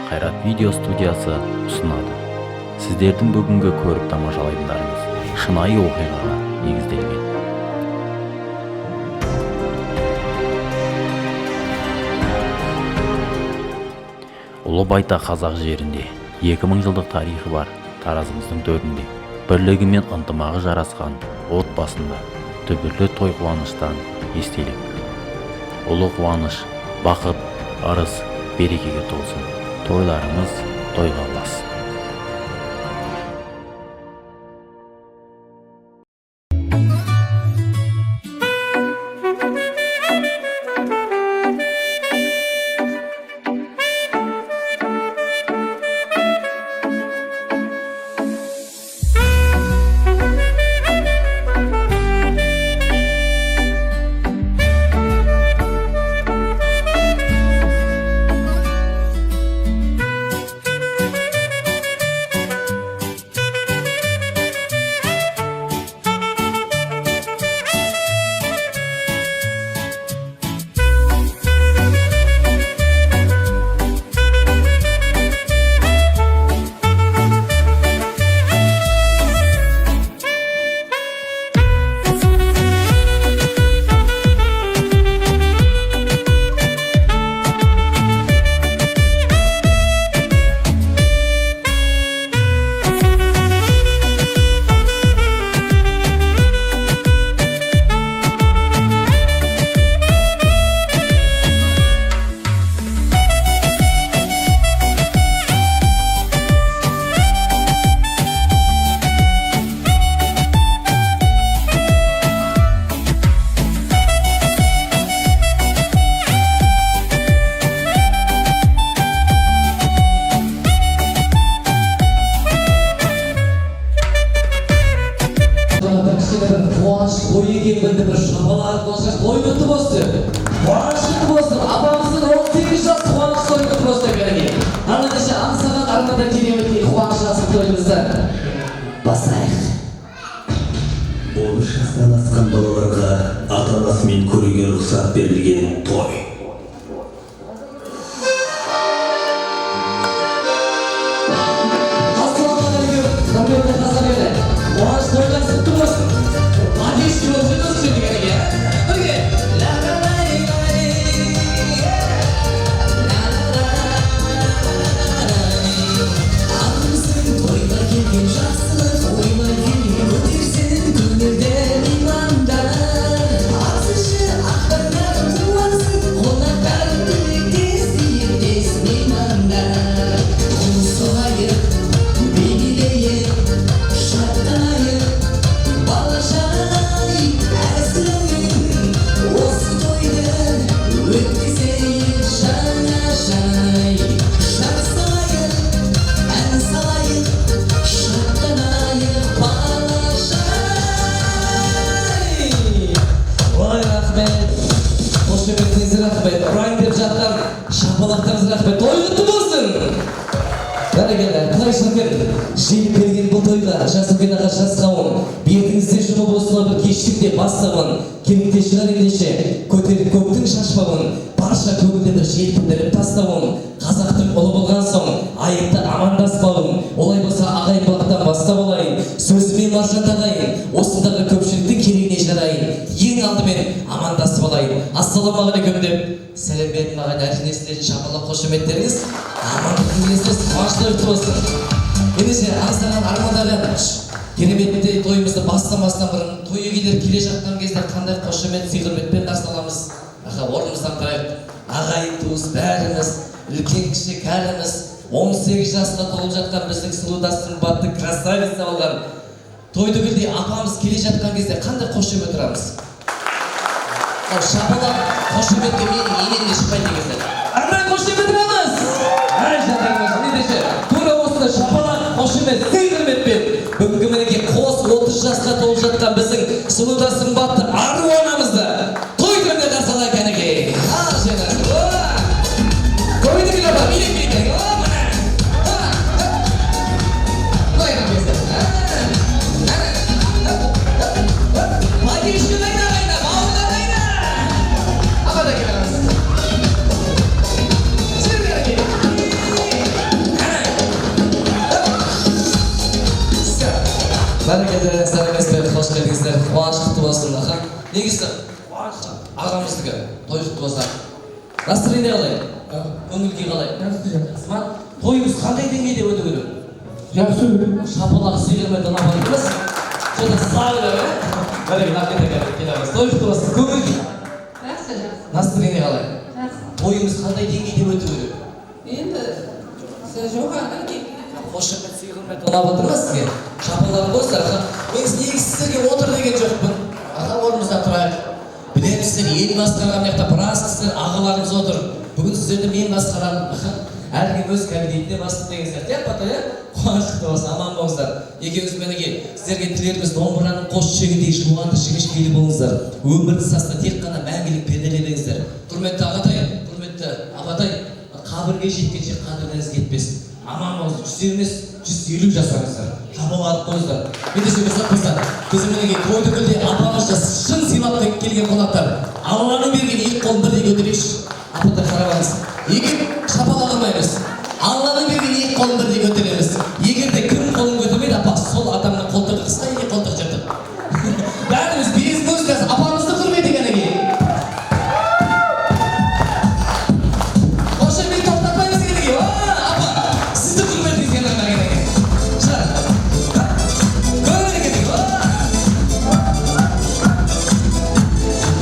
Қайрат видео студиясы ұсынады. Сіздердің бүгінгі көріп тамашалайтындарыңыз шынайы оқиғаға негізделген. Ұлы байтақ қазақ жерінде 2000 жылдық тарихы бар таразымыздың төрінде бірлігі мен ынтымағы жарасқан отбасында дүбірлі той қуаныштан естелік. Ұлы қуаныш, бақыт, ырыс, берекеге толсын. Тойларымыз тойға ұласын. Toyga kelganda bir shabalaq boshqa to'y o'tib bosdi. Boshqa bosdi. Abamizning 18 yosh quvonch to'yga bosdi kerak. Ana desha amsadan armada kelayotgan quvonchlar to'yimizda basayıq. Болуш жастан асқан балаларға ата-анасымен көруге рұқсат берілген той. Şapalaqlarınız rahmet, toy kutlu olsun. Barakallah, Qulay Shakir, jelib bergan bu to'yga Jasugin ağa Jasqavun, betingizde şunu bolsun bir kechlik deb bastag'in, kelin-kechlar endişe, ko'tarib ko'ktin shashpag'in, barcha ko'ngilda bir jelib berib tastag'in, Qozoqning uli bo'lgan so'ng, ayiqda amandaspag'in, olay bo'lsa ag'ayboqdan bastab olayın, so'zimni marjan tag'ayin, osındağı ko'pchilikning keligini ejarayin, eng aldimen amandasib olayın. Assalomu alaykum deb selam berdim ağayın, erkinesinde şapalaq qo'shimətleriniz amanlıqınızda quvonchlar o'tib olsun. Endеше аңсаған армандаған кереметті тойымызды бастамасынан бұрын тойы келе жатқан кезде қандай қошемет сый-құрметпен қарсы аламыз. Орнымыздан тұрайық. Ағайын туыс бәріміз, үлкен кіші кәріміз, 18 жасқа толып жатқан біздің сұлуда сымбатты красавица болған тойды келде апамыз келе жатқан кезде қандай қошемет тұрамыз. Шапалақ қошеметке менің енемде шықпайды кезде. Арман қошемет тұрамыз! Şapalaq, қошемет, сый-құрметпен бүгінгі мінекей қос 30 жасқа толып жатқан біздің сұлуда сымбатты ару анамызды той түрінде қарсы алайық кәнекей. Көйді келе ба, билек билек. Şimdi Бәрекелді, сәлеметсіздер, қош келдіңіздер. Қуаныш құтты болсын, аха. Негізі қуаныш ағамыздікі, той құтты болса. Настроение қалай? Көңіл-күй қалай? Жақсы. Тойымыз қандай деңгейде өту керек? Жақсы. Шапалағы сыйырмайды ұнамадыңыз? Жода сағылар, бәрекелді, ақетеге келеміз. Той құтты болсын. Көңіл-күй? Жақсы. Настроение қалай? Жақсы. Тойымыз қандай деңгейде өту керек? Енді сіз жоғарыдан келдіңіз. Қошемет сый-құрмет ұнап отырмыз сізге. Шапаларын қойсыздар. Мен негізі сіздерге отыр деген жоқпын. Аға орнымызда тұрайық. Білемізсіздер, ел басқарған жақта біраз кісілер ағаларымыз отыр. Бүгін сіздерді мен басқарамын. Әркім өз кабинетіне бастық деген сияқты. Пата, қуанышты болсын, аман болыңыздар. Екеуміз менеге сіздерге тілеріміз домбыраның қос шегіндей жуанды жіңішкелі болыңыздар. Өмірді саста тек қана мәңгілік перделедіңіздер. Құрметті ағатай, құрметті абатай, қабірге жеткенше қадіріңіз кетпесін. Аман болыңыз, 100 емес, 150 жасаңыздар. Жабыл алып қойыңыздар. Ендеше қойсақ, біздің мінеге тойды күлде апамызша шын сыйлап келген қонақтар. Алланың берген екі қолын бірдей көтерейікші. Апатай қарабаңыз. Егер шапалақ алмаймыз, Алланың берген екі қолын бірдей көтереміз. Егер де кім қолын көтермейді, апа сол адамның қолтығы қысқа, екі қолтық жыртық. Бәріміз безін өзгіз, апамызды құрмет екені кейін. Қошемет тоқтатпаймыз екені кейін. Апа, сізді құрметіңіз екені кейін. Көрмет екені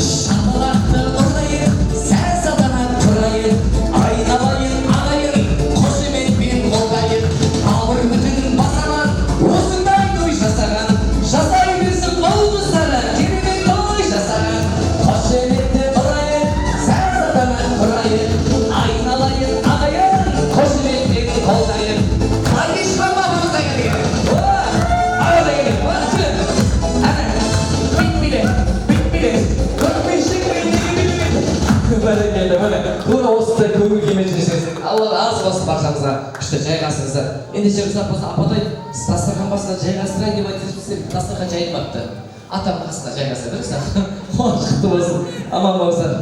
Шапалақты ұрайын, сән салтанат құрайын, айналайын ағайын, қошеметпен қолдайын. Ауыр бүтін басаман, осындай той жасаған, жасай берсін ол қыздары, керемет той жасаған. Қошеметті ұрайын, сән салтанат құрайын, айналайын ағайын, қошеметпен қолдайын. Айдеш бабамыз деген деген. Ағада келin, Bitmedi. Бәрекелді, міне. Тура осындай көңіл күймен жүрсеңіздер. Алла разы болсын баршамызға. Күшті жайғасыңыздар. Ендеше рұқсат болса, апатай, сіз дастархан басына жайғастырайын деп айтсаңыз, дастархан жайылмапты. Атам қасына жайғастырды, рұқсат. Қуаныш құтты болсын. Аман болыңыздар.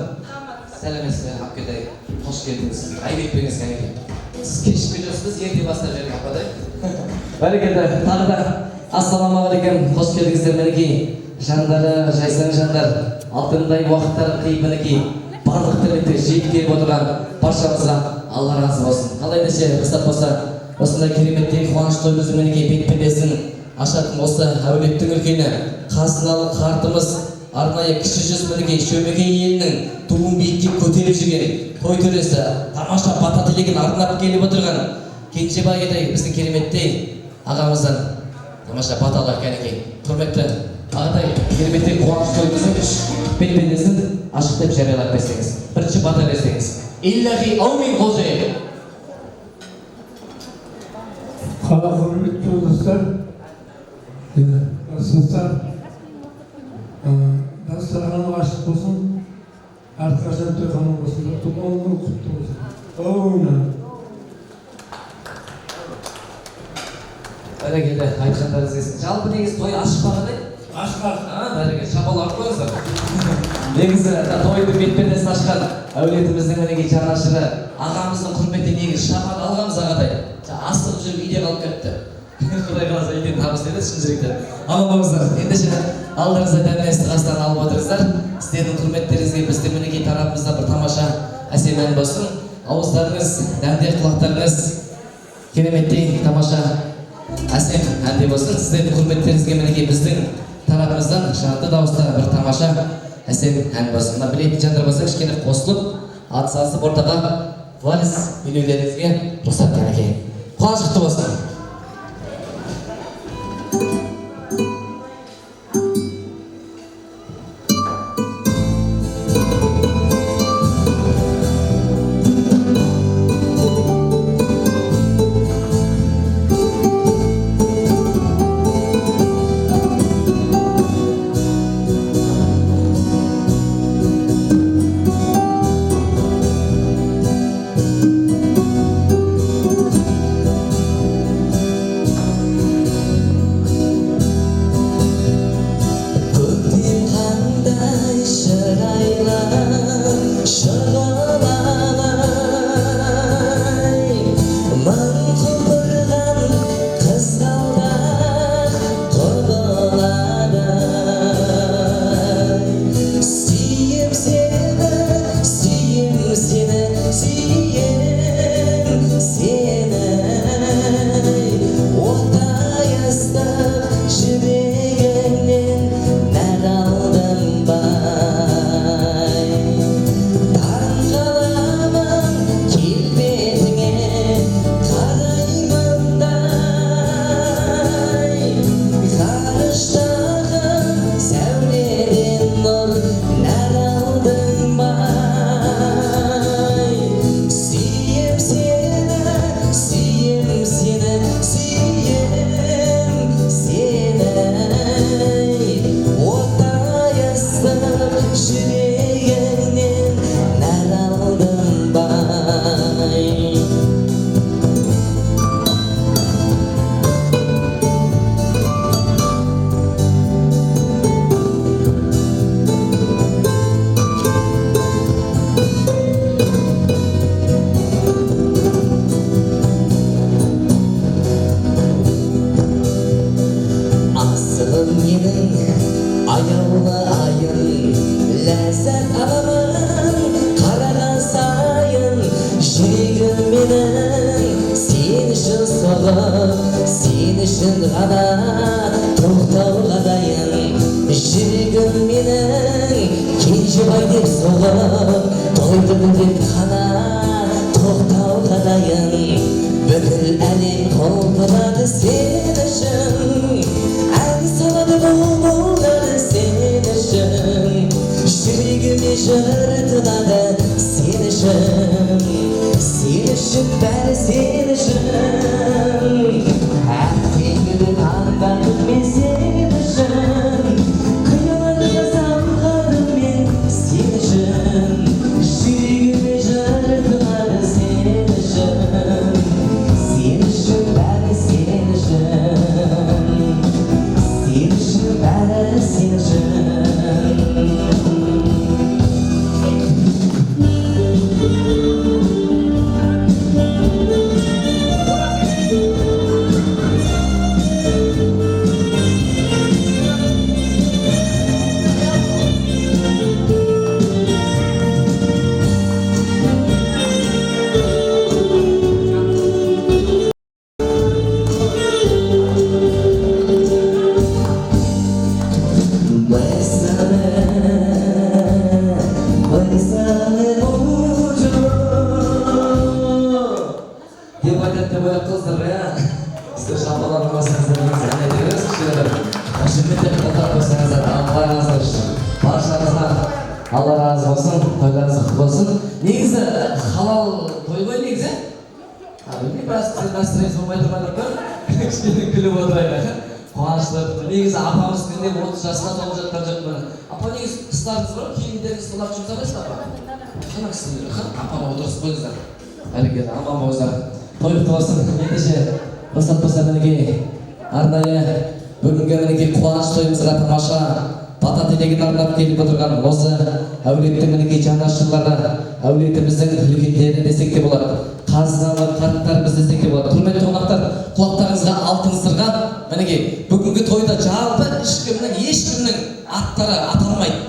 Сәлеметсіздер, апкетай. Қош келдіңіз. Айып етпеңіз кәнекей. Сіз кешікпей жүрсіз, ерте бастап жіберген апатай. Бәрекелді, тағы да ассалаумағалейкум. Қош келдіңіздер мінекей. Жандары, жайсаң жандар, алтындай уақыттарын қиып мінекей. Барлық тірлікті жиып келіп отырған баршамызға Алла разы болсын. Қалай десе, рұқсат болса, осындай кереметтей қуаныш тойымыздың мінекей бет-пердесін ашатын осы әулеттің үлкені, қазыналы қартымыз, арнайы кіші жүз мінекей Шөмекей елінің туын биікке көтеріп жүрген той төресі, тамаша бата тілегін арнап келіп отырған Кенжебай етай біздің кереметтей ағамыздан тамаша баталар кәнекей. Құрметті ағатай, кереметтей қуаныш тойымыздың бет-пердесін ашықтап жариялап берсеңіз. Бірінші бата берсеңіз. Иллахи аумин қожайын. Құрметті жолдастар, класстастар, дастарханым ашық болсын, әрқашан тойхана болсын, туған күн құтты болсын. Бәрекелді, айтқандарыңыз келсін. Жалпы негізі той ашық бағадай? Ашық. Бәрекелді, шапалақ қойыңыздар. Негізі тойдың бет-пердесін ашқан әулетіміздің мінекей жанашыры ағамыздың құрметіне негізі шапан алғанбыз ағатай. Асығып жүріп үйде қалып кетті. Құдай қаласа үйден табыс еді, шын жүректен. Аман болыңыздар. Ендеше алдыңызда дәместі қастан алып отырыңыздар. Сіздердің құрметтеріңізге біздің мінекей тарапымызда бір тамаша әсем ән болсын. Ауыздарыңыз, дәмде құлақтарыңыз кереметтей тамаша әсем әнде болсын. Сіздердің құрметтеріңізге мінекей біздің тарапымыздан жанды дауыста бір тамаша әсем ән болсын. Мына білетін жандар болса кішкене қосылып, атсалысып ортаға вальс билеулеріңізге рұқсат кәнекей. Қуаныш құтты болсын. үшін ғана тоқтауға дайын жүрегім менің кенжебай деп соғып тойды деп қана тоқтауға дайын бүкіл әлем қолдады сен үшін ән салады бұлбұлдар сен үшін жүрегіме жыр тынады сен үшін бәрі сен үшін әттеңгідің аңдадым мен сен үшін қияларды самғадым мен сен үшін жүрегіме жыр тынады сен үшін бәрі сен үшін бәрі сен үшін деп айтады деп ойлап қыздыр, сіздер шапаларын басыңыздар негізі ән айтыңыз кішкене қошеметтеп құттықтап қойсаңыздар, алғаныңыздар үшін баршаңызға алла разы болсын, тойларыңыз құтты болсын. Негізі халал той ғой негізі. Білмеймін, біраз дәстүріңіз болмай тұрмайды ма? Кішкене күліп отырайық. Қуаныштар. Негізі апамыз күнде 30 жасқа толып жатқан жоқпын. Апа негізі қыстарыңыз бар, киімдеріңіз сылап жұмсамайсыз апа? Қана кісілер, апама отырғызып қойыңыздар. Әрекет, аман болыңыздар. Той құтты болсын. Ендеше рұқсат болса мінекей арнайы бүгінгі мінекей қуаныш тойымызға тамаша бата тілегін арнап келіп отырған осы әулеттің мінекей жанашырлары, әулетіміздің үлкендері десек те болады, қазыналы қарттарымыз десек те болады. Құрметті қонақтар, құлақтарыңызға алтын сырға мінекей бүгінгі тойда жалпы ешкімнің аттары аталмайды.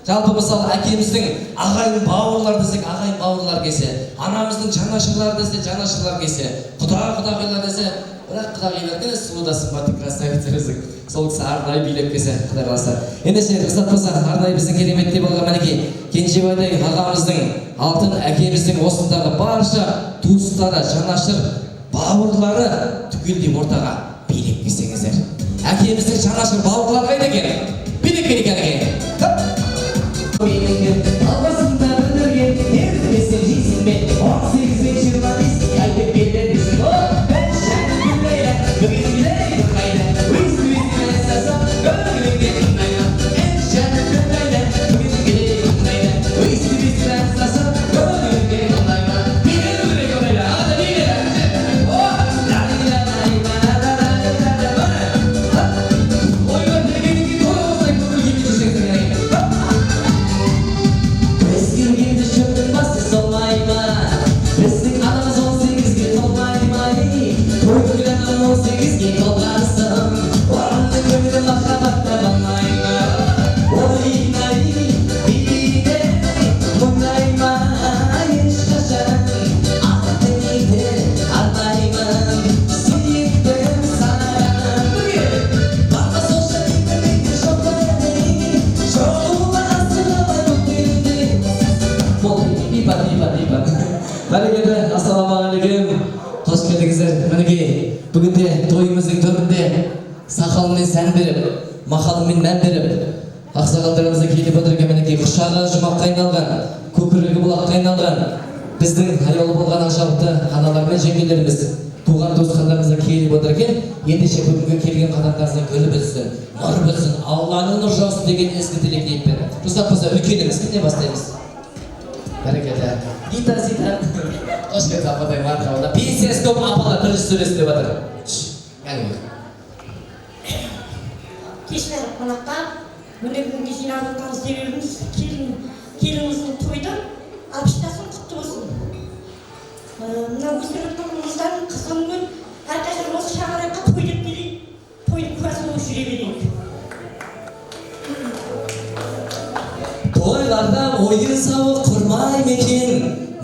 Жалпы мысалы әкеміздің ағайын бауырлар десек ағайын бауырлар келсе, анамыздың жанашырлар десе жанашырлар келсе, құдағилар десе, бірақ құдағилар келсе сұлуда сымбатты красавицаңыздың сол кісі арнайы билеп келсе құдай қаласа. Ендеше рұқсат болса арнайы біздің кереметтей болған мінекей Кенжебайдай ағамыздың, алтын әкеміздің осындағы барша туыстары, жанашыр бауырлары түгелдей ортаға билеп келсеңіздер. Әкеміздің жанашыр бауырлары қайда екен? Билеп келген екен. Алғасында білдірген ертімесен жейсің бе 18 бен 25 айтып белдердесің бәл шәні күлмейлі бүгін білей тұрмайды өз-өзіне әсаса көңіліңде тұрмайды ән шәні күлмейлі бүгін білей тұрмайды өз-өзіне әсаса көңіліңде тұрмайды билер өңірек өмейлі ада билер ой көрдегенің той осылай көңіл келмей жүрсеңіз келгенді шөптің басы солмай ма? Біздің анамыз 18-ге толмай ма? Тойдың жаным 18-ге толғансың Орынды көңілі махаббатта болмай ма? Ойнай, билейді, мұңдай ма? Ешқашан ақтымейді, арнаймын сүйіктім саған Баққа солша кетірмейді, жоқтайды Жоғыма асырылай өтпейді Бәрекелді, ассалаумағалейкум. Қош келдіңіздер. Мінекей, бүгінде тойымыздың төрінде сақалымен сән беріп, мақалымен мән беріп, ақсақалдарымызды келіп отырған мінекей құшағы жұмаққа айналған, көкірегі бұлаққа айналған біздің аяулы болған ажалды аналар мен жеңгелеріміз, туған туысқандарымызға келіп отырған. Ендеше бүгінгі келген қадамдарыңызға гүл білсін, нұр білсін, Алланың нұр жаусын деген ескі тілекпен. Рұқсат болса үлкеніміз кімнен бастаймыз? Бәрекелді. Гита Зита. Қош келдіңіз апатай мархабада. Пенсиясы көп апалар бірінші сөйлесін деп жатыр. Кешірер қонақтар, міне бүгінгі жиналғанымыз себебіміз келініміздің тойды алпыстасын құтты болсын. Мына өздері тұрмымыздан қызған күн әрқашан осы шаңыраққа той деп келейік, тойдың куәсі болып жүре берейік. Тойларда ойын сауық құрмай мекен,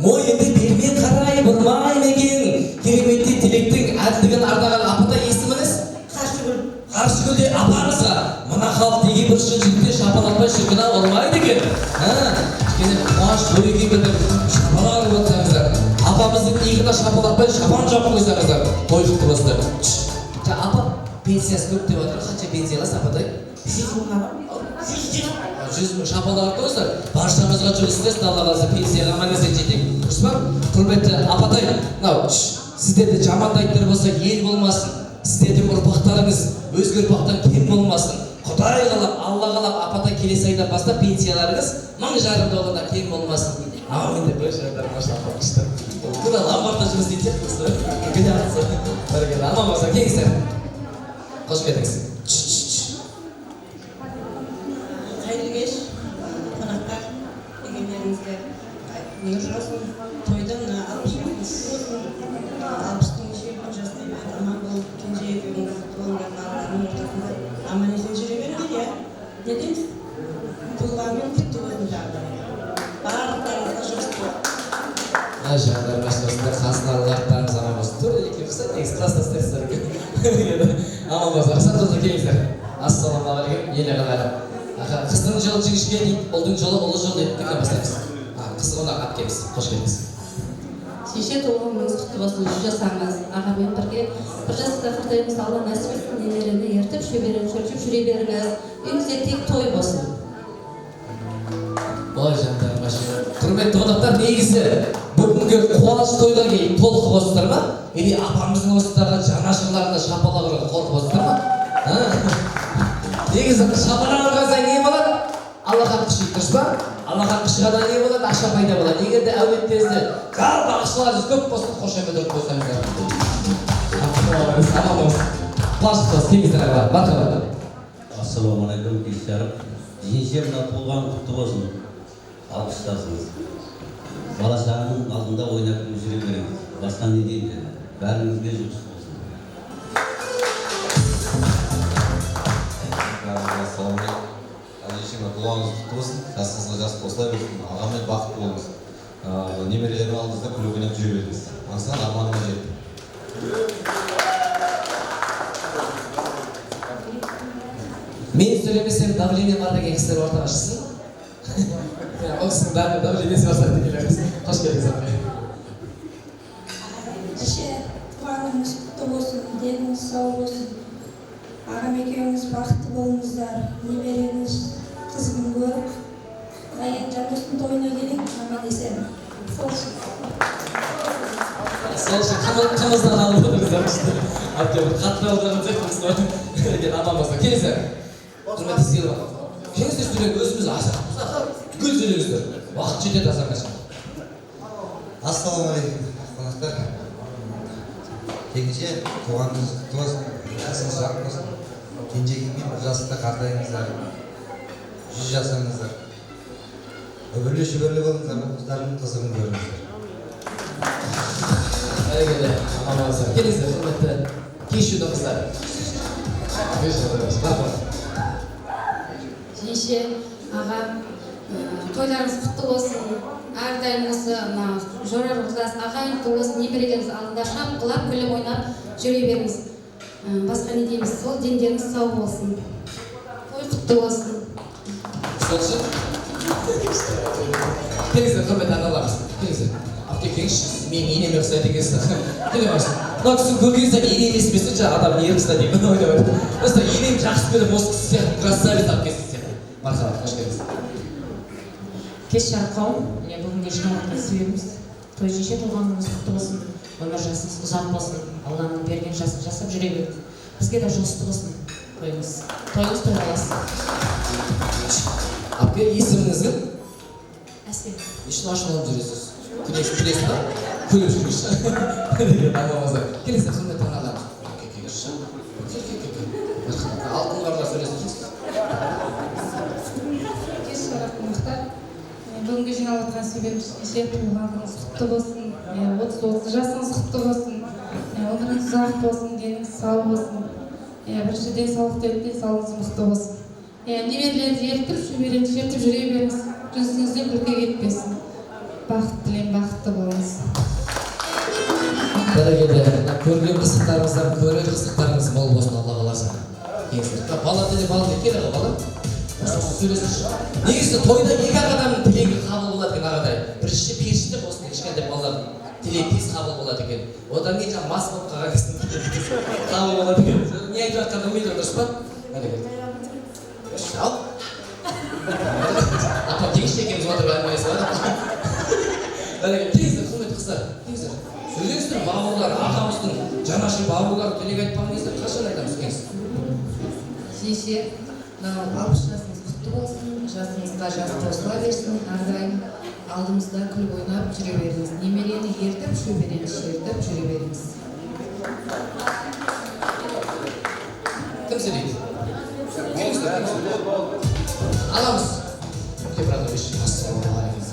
мойынды берме қарай бұрмай мекен. Кереметті тілектің әділдігін ардаған апатай есіміңіз? шын жігіттер шапалақпай шіркін болмайды екен. Кішкене қуаныш бөлеге білдір шапалақ отырсаңыздар. Апамыздың иығына шапалақпай шапан жауып қойсаңыздар. Той құтты болсын. Апа пенсиясы көп деп отыр. Қанша пенсия аласыз апатай? 100 мың шапалақ қойсыздар. Баршамызға жұмыс істесін, Алла қаласа пенсияға аман есен жетейік. Дұрыс па? Құрметті апатай, мынау сіздерді жамандайтын болса ел болмасын. Сіздердің ұрпақтарыңыз өзге ұрпақтан кем болмасын. Құдай қалап, Алла қалап, апатай келесі айдан бастап пенсияларыңыз $1000 кем болмасын. Амин деп қойшаңдар, машалла қышты. Күні ломбардта жұмыс істейтін сияқтысыз. Күні атсы. Бәрекелді, аман болса келіңіздер. Қош келдіңіз. Қайырлы кеш, қонақтар, дегендеріңізге нұр жаусын. Тойдың 60-тың шерін жастай бәрі аман болып, кенже екеуіңіз туылған ағалардың ортасында аман есен жүре беріңдер, иә? Не дейміз? Туылғанмен құтты болсын жағдайы. Барлықтарыңызға жұмыс болады. Жандар машинасында қазыналардарыңыз аман болсын. Тура екеуміз негіз класстастарсыздар. Аман болсын. Рұқсат болса келіңіздер. Ассалаумағалейкум, ене қалайым. Қыздың жолы жіңішке дейді, ұлдың жолы ұлы жол дейді. Кімнен бастаймыз? Қызы қонақ ат келіңіз. Қош келдіңіз. Шеше туылғаныңыз құтты болсын, 100 жасаңыз. Ағамен бірге 1 жаста Құдайымыз Алла нәсіп етсін, немерені ертіп, шөберені шөлчіп жүре беріңіз. Үйіңізде тек той болсын. Ой жандар машина. Құрметті қонақтар, негізі бүгінгі қуаныш тойға келіп толық болсыздар ма? Или апамыздың осындағы жанашырларына шапалақ ұрып толық болсыздар ма? Негізі шапалақ ұрғанда не болады? Аллаға күші, дұрыс па? Аллаға күшіғада не болады? Ақша пайда болады. Егер де әулеттеріңізде жалпы ақшаларыңыз көп болсын, қошемет ұрып қойсаңыздар. Аман болсын. Қуаныш болсын, келіңіздер аға. Мархабат. Ассалаумағалейкум, кешірім. Жеңше мына туылған құтты болсын. Алғыстасыңыз. Бала шағаның алдында ойнап жүре беріңіз. Басқа не дейді? Бәріңізге жұмыс болсын. Ассалаумағалейкум. Әжешіме туғаныңыз құтты болсын. Жасыңызға жас қосыла берсін. Ағамен бақытты болыңыз. Немерелердің алдыңызда күліп ойнап жүре беріңіз. Аңсаған арманыңа жетті. Мен сөйлемесем давление бар деген кісілер ортаға шықсын. Ол кісінің бәріне давлениесі бар сәтті келеміз. Қош келдіңіз апай. Шеше, туғаныңыз құтты болсын, деніңіз сау болсын. Ағам екеуіңіз бақытты болыңыздар, немереңіз қызығын көріп, Аян Жандостың тойына келің, аман есен. Сол үшін. Сол үшін қымыздан алып отырыңыздар ішті. Әпке бір қатты алғанын зектіңіз. Аман болсын. Келіңіздер. Құрметті сізге бар. Келіңіздер сөйлең, өзіміз гүл сөйлеңіздер. Уақыт жетеді азанға. Ассалаумағалейкум, қонақтар. Кенже туғаныңыз құтты болсын. Жасыңыз жарық болсын. Кенжекеймен 1 жаста қартайыңыздар. 100 жасаңыздар. Өбірлі шүбірлі болыңыздар, қыздардың қызығын көріңіздер. Бәрекелді, аман болсын. Келіңіздер, құрметті кешуді қыздар. Шеше, аға, тойларыңыз құтты болсын. Әрдайым осы жорар ұлдас ағайын туыс немерелеріңіз алдында шапқылап күліп ойнап жүре беріңіз. Басқа не дейміз, сол дендеріңіз сау болсын. Той құтты болсын. Сол үшін? Келіңіздер, құрметті ағаларымыз. Келіңіздер. Апке келіңізші, мен енеме ұқсайды екенсіз. Келе барсын. Мына кісінің көргеніңізде ене емес пе жаңа адам не ерімсіз деймін. Ойлап отыр. Просто енем жақсы көріп осы кісі сияқты красавец алып келсін сияқты. Мархабат, қош келдіңіз. Кеш жарқауым, бүгінге жиналған себебіміз той жеңше туғаныңыз құтты болсын, өмір жасыңыз ұзақ болсын, Алланың берген жасын жасап жүре беріңіз. Бізге де жұлысты болсын тойыңыз. Тойыңыз той қаласыз. Апке, есіміңіз кім? Әсем. Үшін ашылып жүресіз? Күлесіз ба? Күліп жүресіз. Келіңіздер, құрметті ағаларымыз. Алтын барлар сөйлесіз. Кеш жарқынықтар. Бүгінгі жиналып отырған себебіміз кеше туғаныңыз құтты болсын, 30 жасыңыз құтты болсын, өміріңіз ұзақ болсын, деніңіз сау болсын. Бірінші денсаулық деп денсаулығыңыз мықты болсын. Немерелерді ертіп, шөберені шертіп жүре беріңіз, жүзіңізден күлкі кетпесін. Бақыт тілеймін, бақытты болыңыз. Бәрекелді, көрген қызықтарыңыздан көрер қызықтарыңыз мол болсын, Алла қаласа. Бала деді, келе бала. сөйлесінші. Негізі тойда екі адамның тілегі қабыл болады екен ағатай. Бірінші періште болсын, кішкентай балалардың тілегі тез қабыл болады екен. Одан кейін жаңағы мас болып қалған кісінің тілегі қабыл болады екен. Не айтып жатқанын білмей тұр, дұрыс па? Ал. Апа тегіс екеуміз отырып әңгімелесіп жатыр. Тегіздер, құрметті қыздар, тегіздер. Сөйлеңіздер, бауырлар, ағамыздың жанашыр бауырлары тілек айтпаған кезде қашан айтамыз екенсіз? Жеңше, мынау 60 жасыңыз құтты болсын, жасыңызға жас қосыла берсін, әрдайым алдымызда күліп ойнап жүре беріңіз. Немерені ертіп, шөберені шертіп жүре беріңіз. Кім сөйлейді? Аламыз. Кепрадович, ассалаумағалейкум.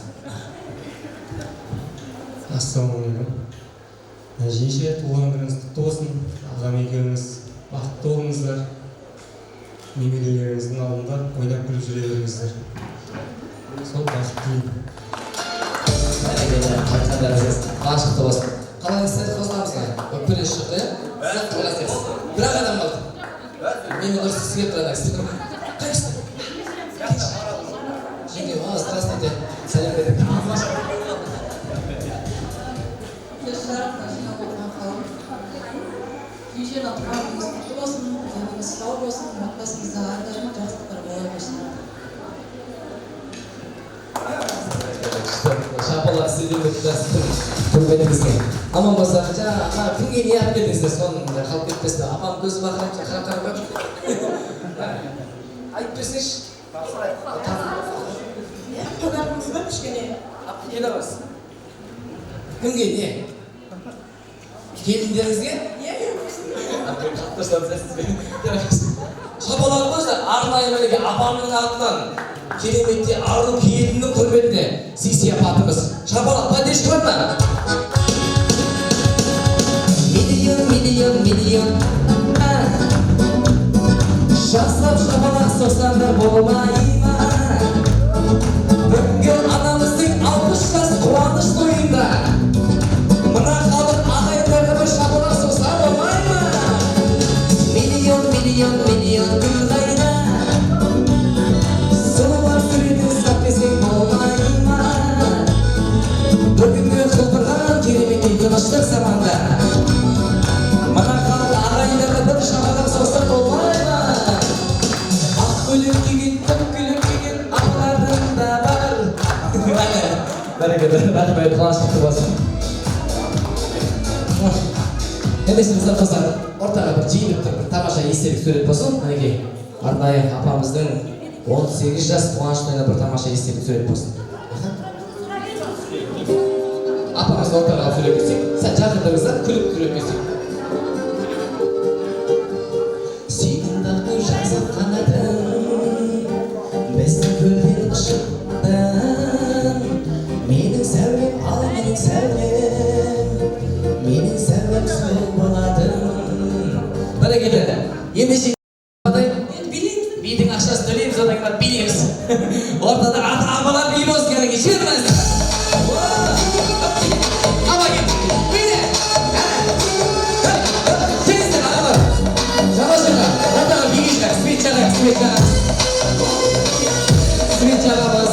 Ассалаумағалейкум. Жеңше, туған күніңіз құтты болсын. Ағам екеуміз бақытты болыңыздар. Немерелеріңіздің алдында ойнап күліп жүре беріңіздер. Сол бақыт тілеймін. Қуаныш құтты болсын. Қалаңыздар қосыламызға. Өкпелес шықты, сіз қойғасыз. Бір-ақ адам қалды. Мен ұрысты сізге тұрады кісі. Қайсыз? Жеңге, здравствуйте. Сәлем бердік. Жеңшені туғаныңыз құтты болсын, деніңіз сау болсын, отбасыңызда әрдайым жақсылықтар бола берсін. Шапалақ сізден көргеніңізге. Аман болса, жаңа кімге не алып келдіңіздер, соны қалып кетпесін. Апам көзі бақырып, қарап қойып. Айтып берсеңші. Қодарыңыз бар кішкене? Келе бас. Кімге не? Келіндеріңізге? Шапалақ болса, арнайы мінеге апамның атынан кереметте ару келіннің құрметіне сый-сияпатымыз. Шапалақ поддержка бар ма? Миллион жасап шапалақ соқсандар болмай ма? Бүгінгі анамыздың 60 жас қуаныш тойында мына халық ағайындарға бір шапалақ соқса болмай ма? Миллион гүл қайда? Сұлулар суретін сәтпесең болмай ма? Бүгінгі құлпырған кереметтей тыныштық заманда мына халық ағайындарға бір шапалақ соқса болмай ма? Ақ көйлек киген, көк көйлек киген апалардың да бар. Бәрекелді, рахмет, қуаныш құтты болсын. Ендесімізді қыздар, ортаға бір жиынып тұр, бір тамаша естелік сурет болсын. Мінекей, арнайы апамыздың 18 жас қуаныш тойына бір тамаша естелік сурет болсын. Апамызды ортаға сурет берсек, сәл жақындырыңыздар, күліп сурет берсек. Сүйдің дақтың жазып қанатын, біздің көлдер ұшықты. Менің сәулем, ал менің сәулем, менің сәулем сұлу болатын. Бәрекелді. Ендеше бидің ақшасын төлейміз, одан кейін билейміз. Ортада ата-аналар биі болсын керек. Жіберіңіздер. Апа кел. Биде. Келіңіздер ағалар. Жалғастырға. Ортаға биге шығар. Свет жаға. Свет жағамыз.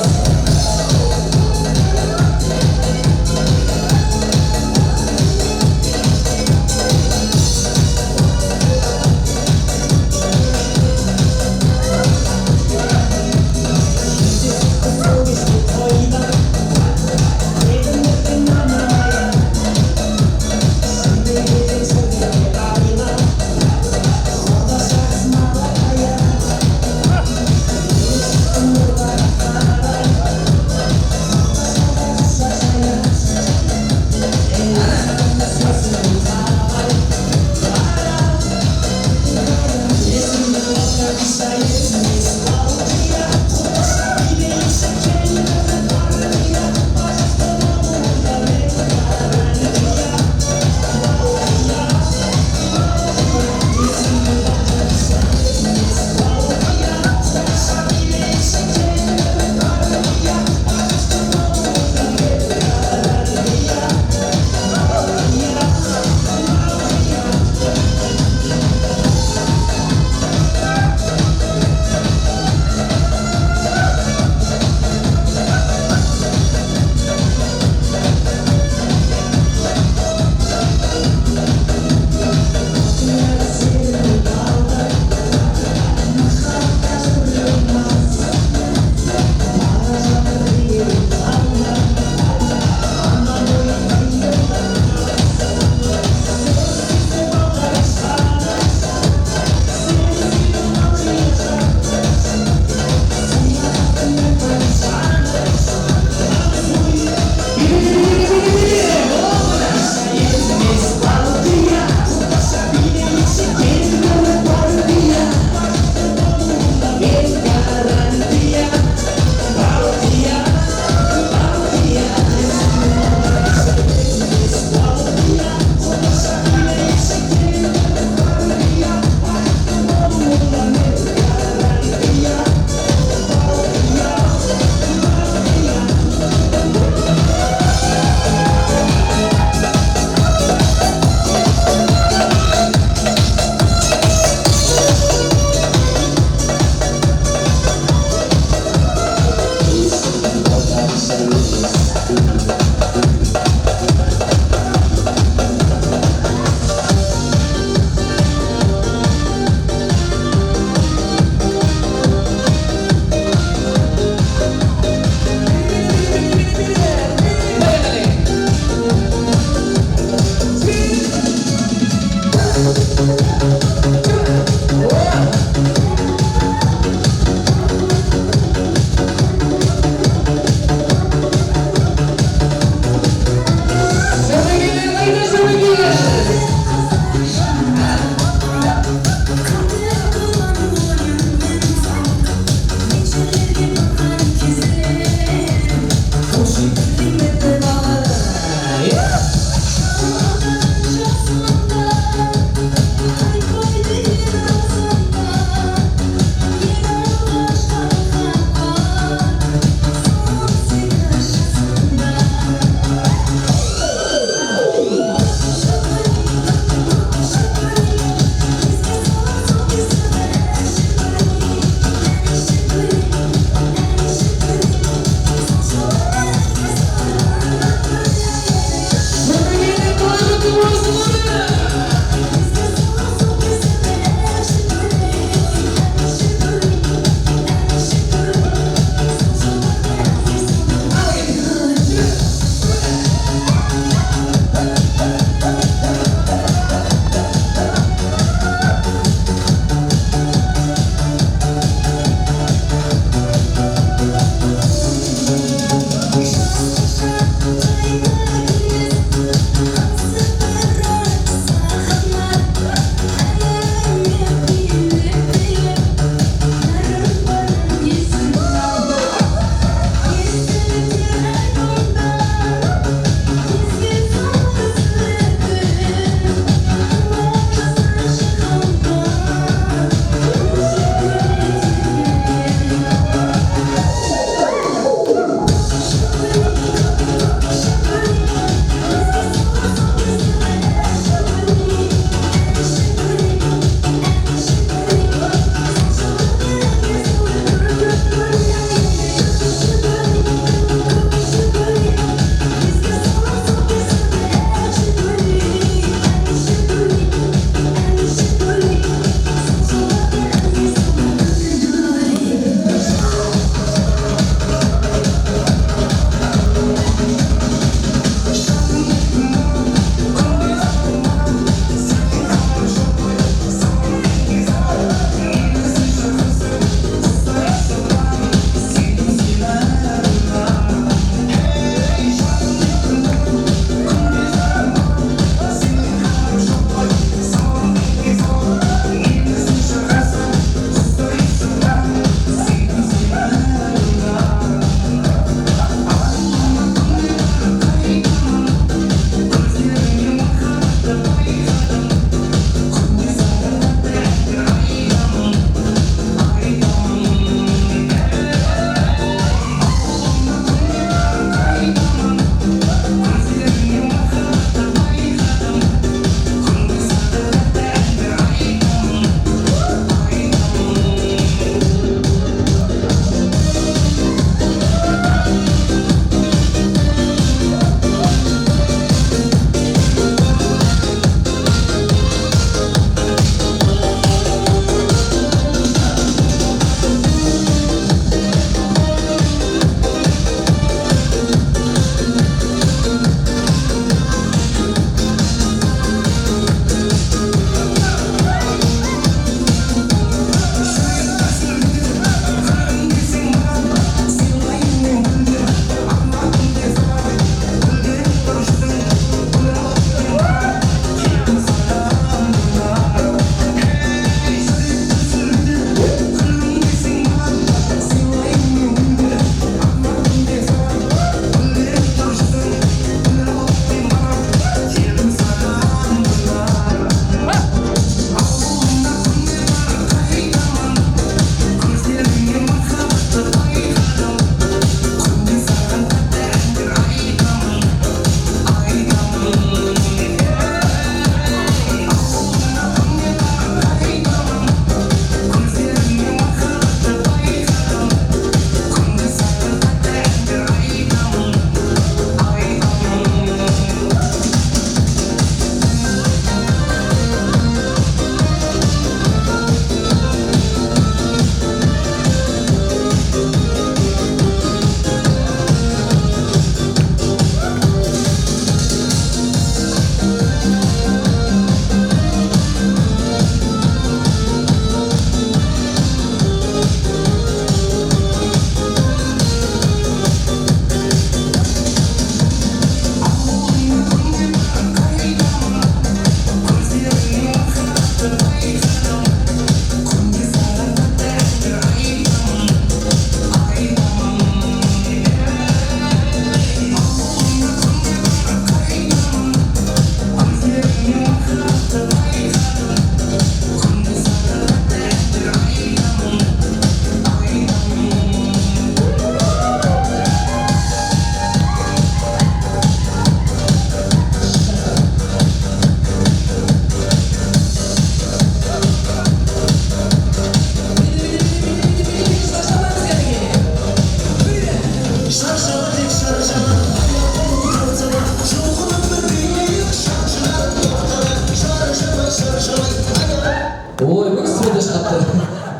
ойбай суды шығапты.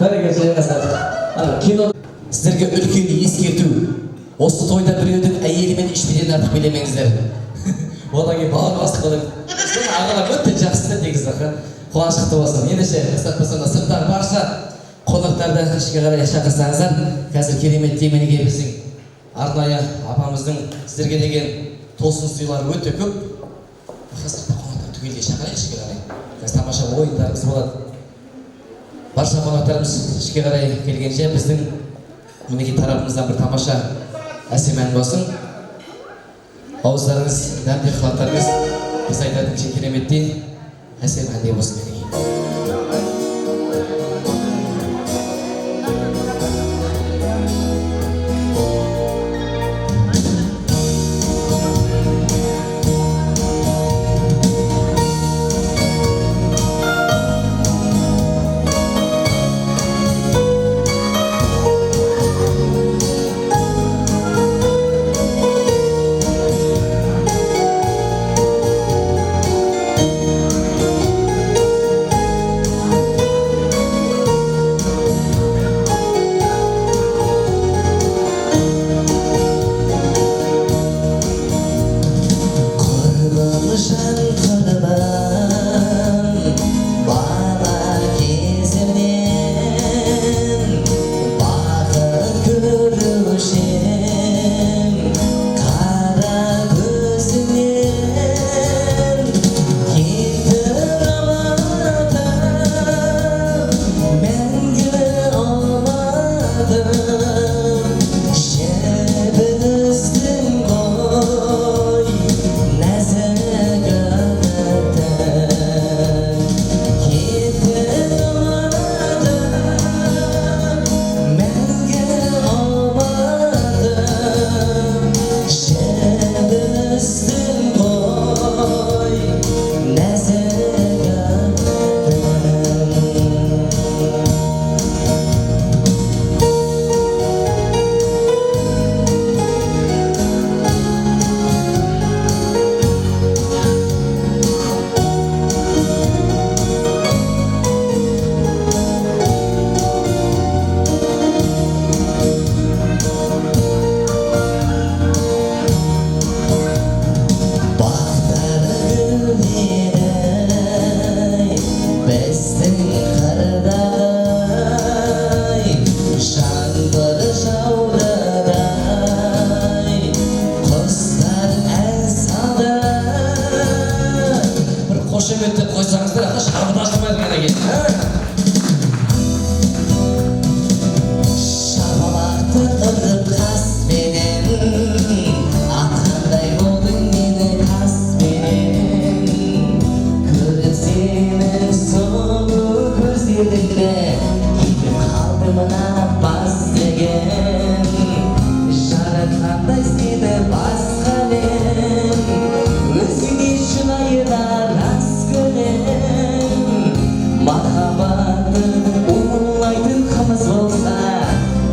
Бәрекелді жайғасар. Кино сіздерге үлкен ескерту. Осы тойда біреудің әйелімен ішпеден артық билемеңіздер. Одан кейін бауыр басып қалып. Сіздің ағалар өте жақсы негізі. Қуанышты болсын. Ендеше қысқартпасында сырттағы барша қонақтарды ішке қарай шақырсаңыздар. Қазір керемет деменеге біздің арнайы апамыздың сіздерге деген тосын сыйлары өте көп. Сыртта қонақтар түгелдей шақырайық ішке қарай. Қазір тамаша ойындарымыз болады. Барша қонақтарымыз ішке қарай келгенше біздің мінекей тарапымыздан бір тамаша әсем ән болсын. Ауыздарыңыз, дәмді ықылаттарыңыз біз айтатын кереметтей әсем әндей болсын мінекей. Қошеметтеп қойсаңыздар, ақа шабыт ашылмайды ғана кейін. Шабалақты ұрып қаспенен, атқандай болдың мені қаспенен. Көріп сенің сұлу көздеріңді, кетіп қалды мына бас деген. Жаратқандай сені басқамен, өзіңе шынайына рас көнем. Махаббатты улайтын қымыз болса,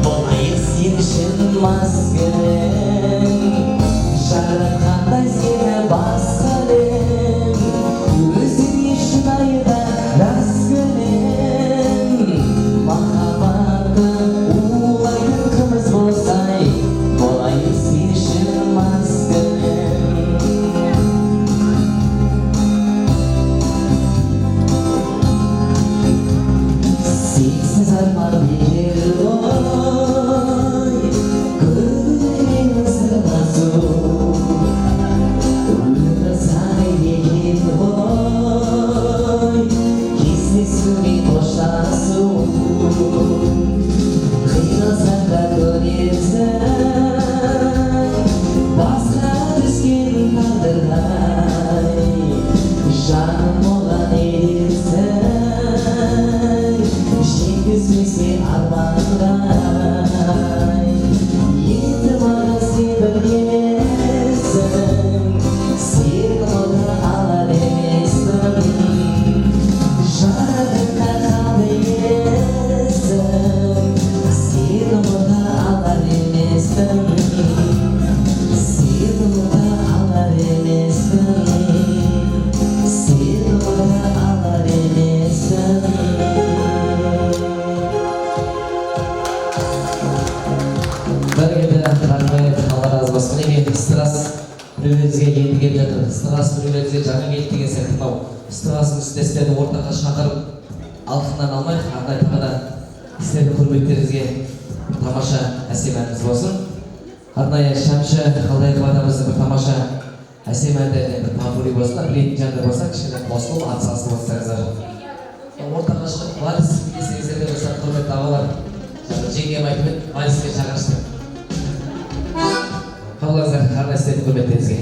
болайық сен үшін мас көнем. Жаратқандай сені басқамен, өзіңе шынайына рас көнем. Махаббатты улайтын қымыз болса, болайық сен үшін мас көнем. Сексіз арман бер ой, көңілмен сырласу. Өмір сай деген ой, кездесумен қоштасу. Қиналсаң да көрерсің, басқа түскен тағдырдай. Жаным оған ерерсің, жеткізбесе сіздерді ортаға шақырып алқыннан алмай арнайы тағы да сіздердің құрметтеріңізге тамаша әсем әніміз болсын. Арнайы Шәмші Қалдаяқов атамыздың бір тамаша әсем әндеріне бір тамбури болсын, білетін жандар болса кішкене қосылып атсалысып отырсаңыздар. Ортаға шығып вальс десеңіздер де болса құрметті ағалар, жеңгем айтып еді вальске шақырышты. Қабылдаңыздар арнайы сіздердің құрметтеріңізге.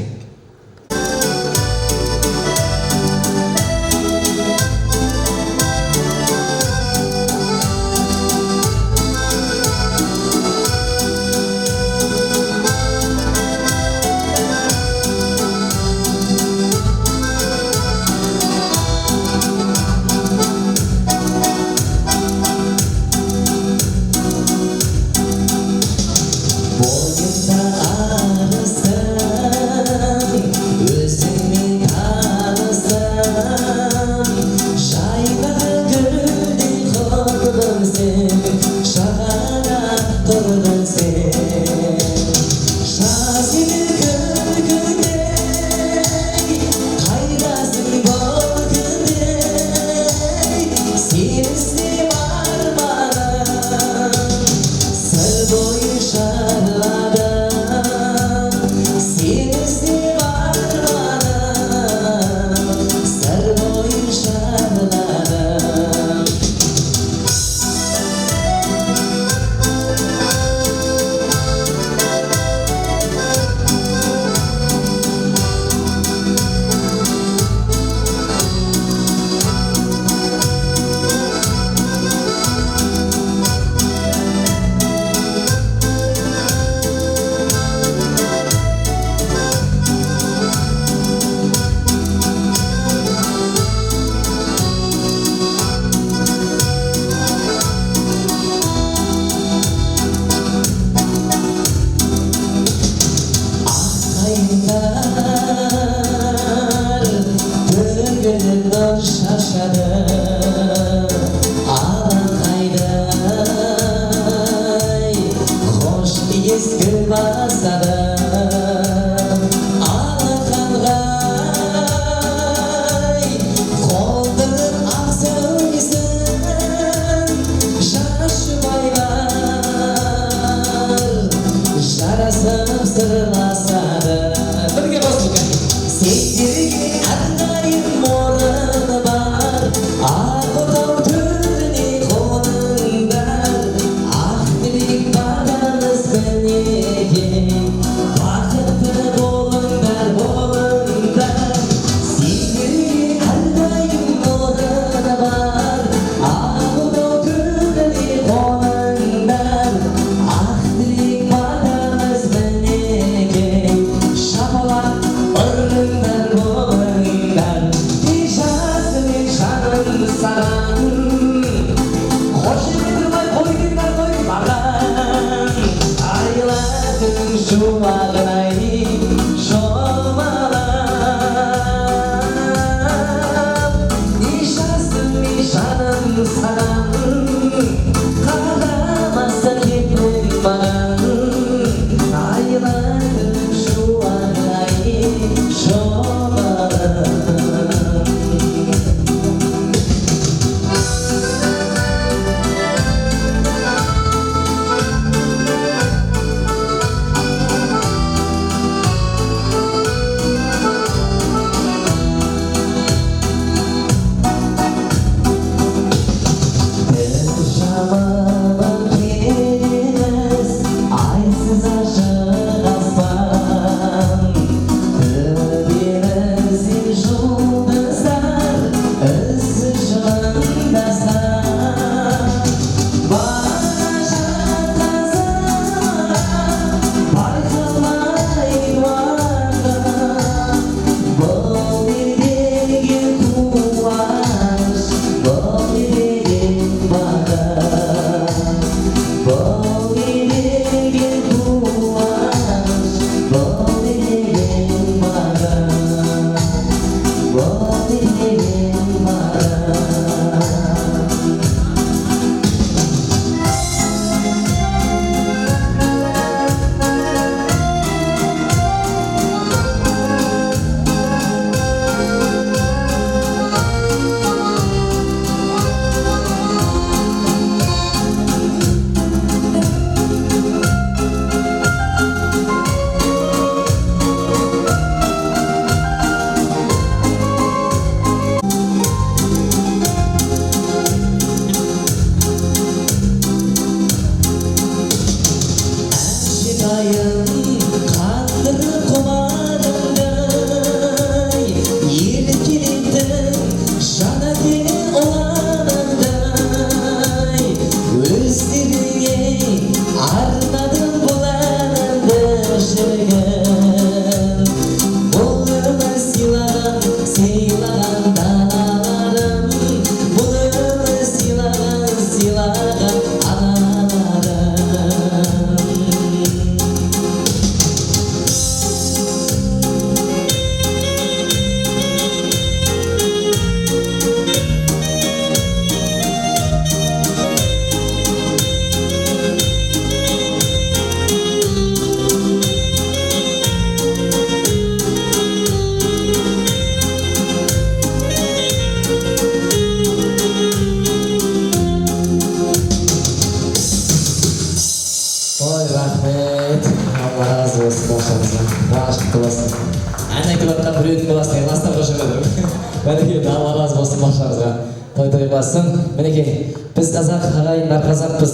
Тойғасын, мінекей, біз қазақ ағайындар қазақпыз,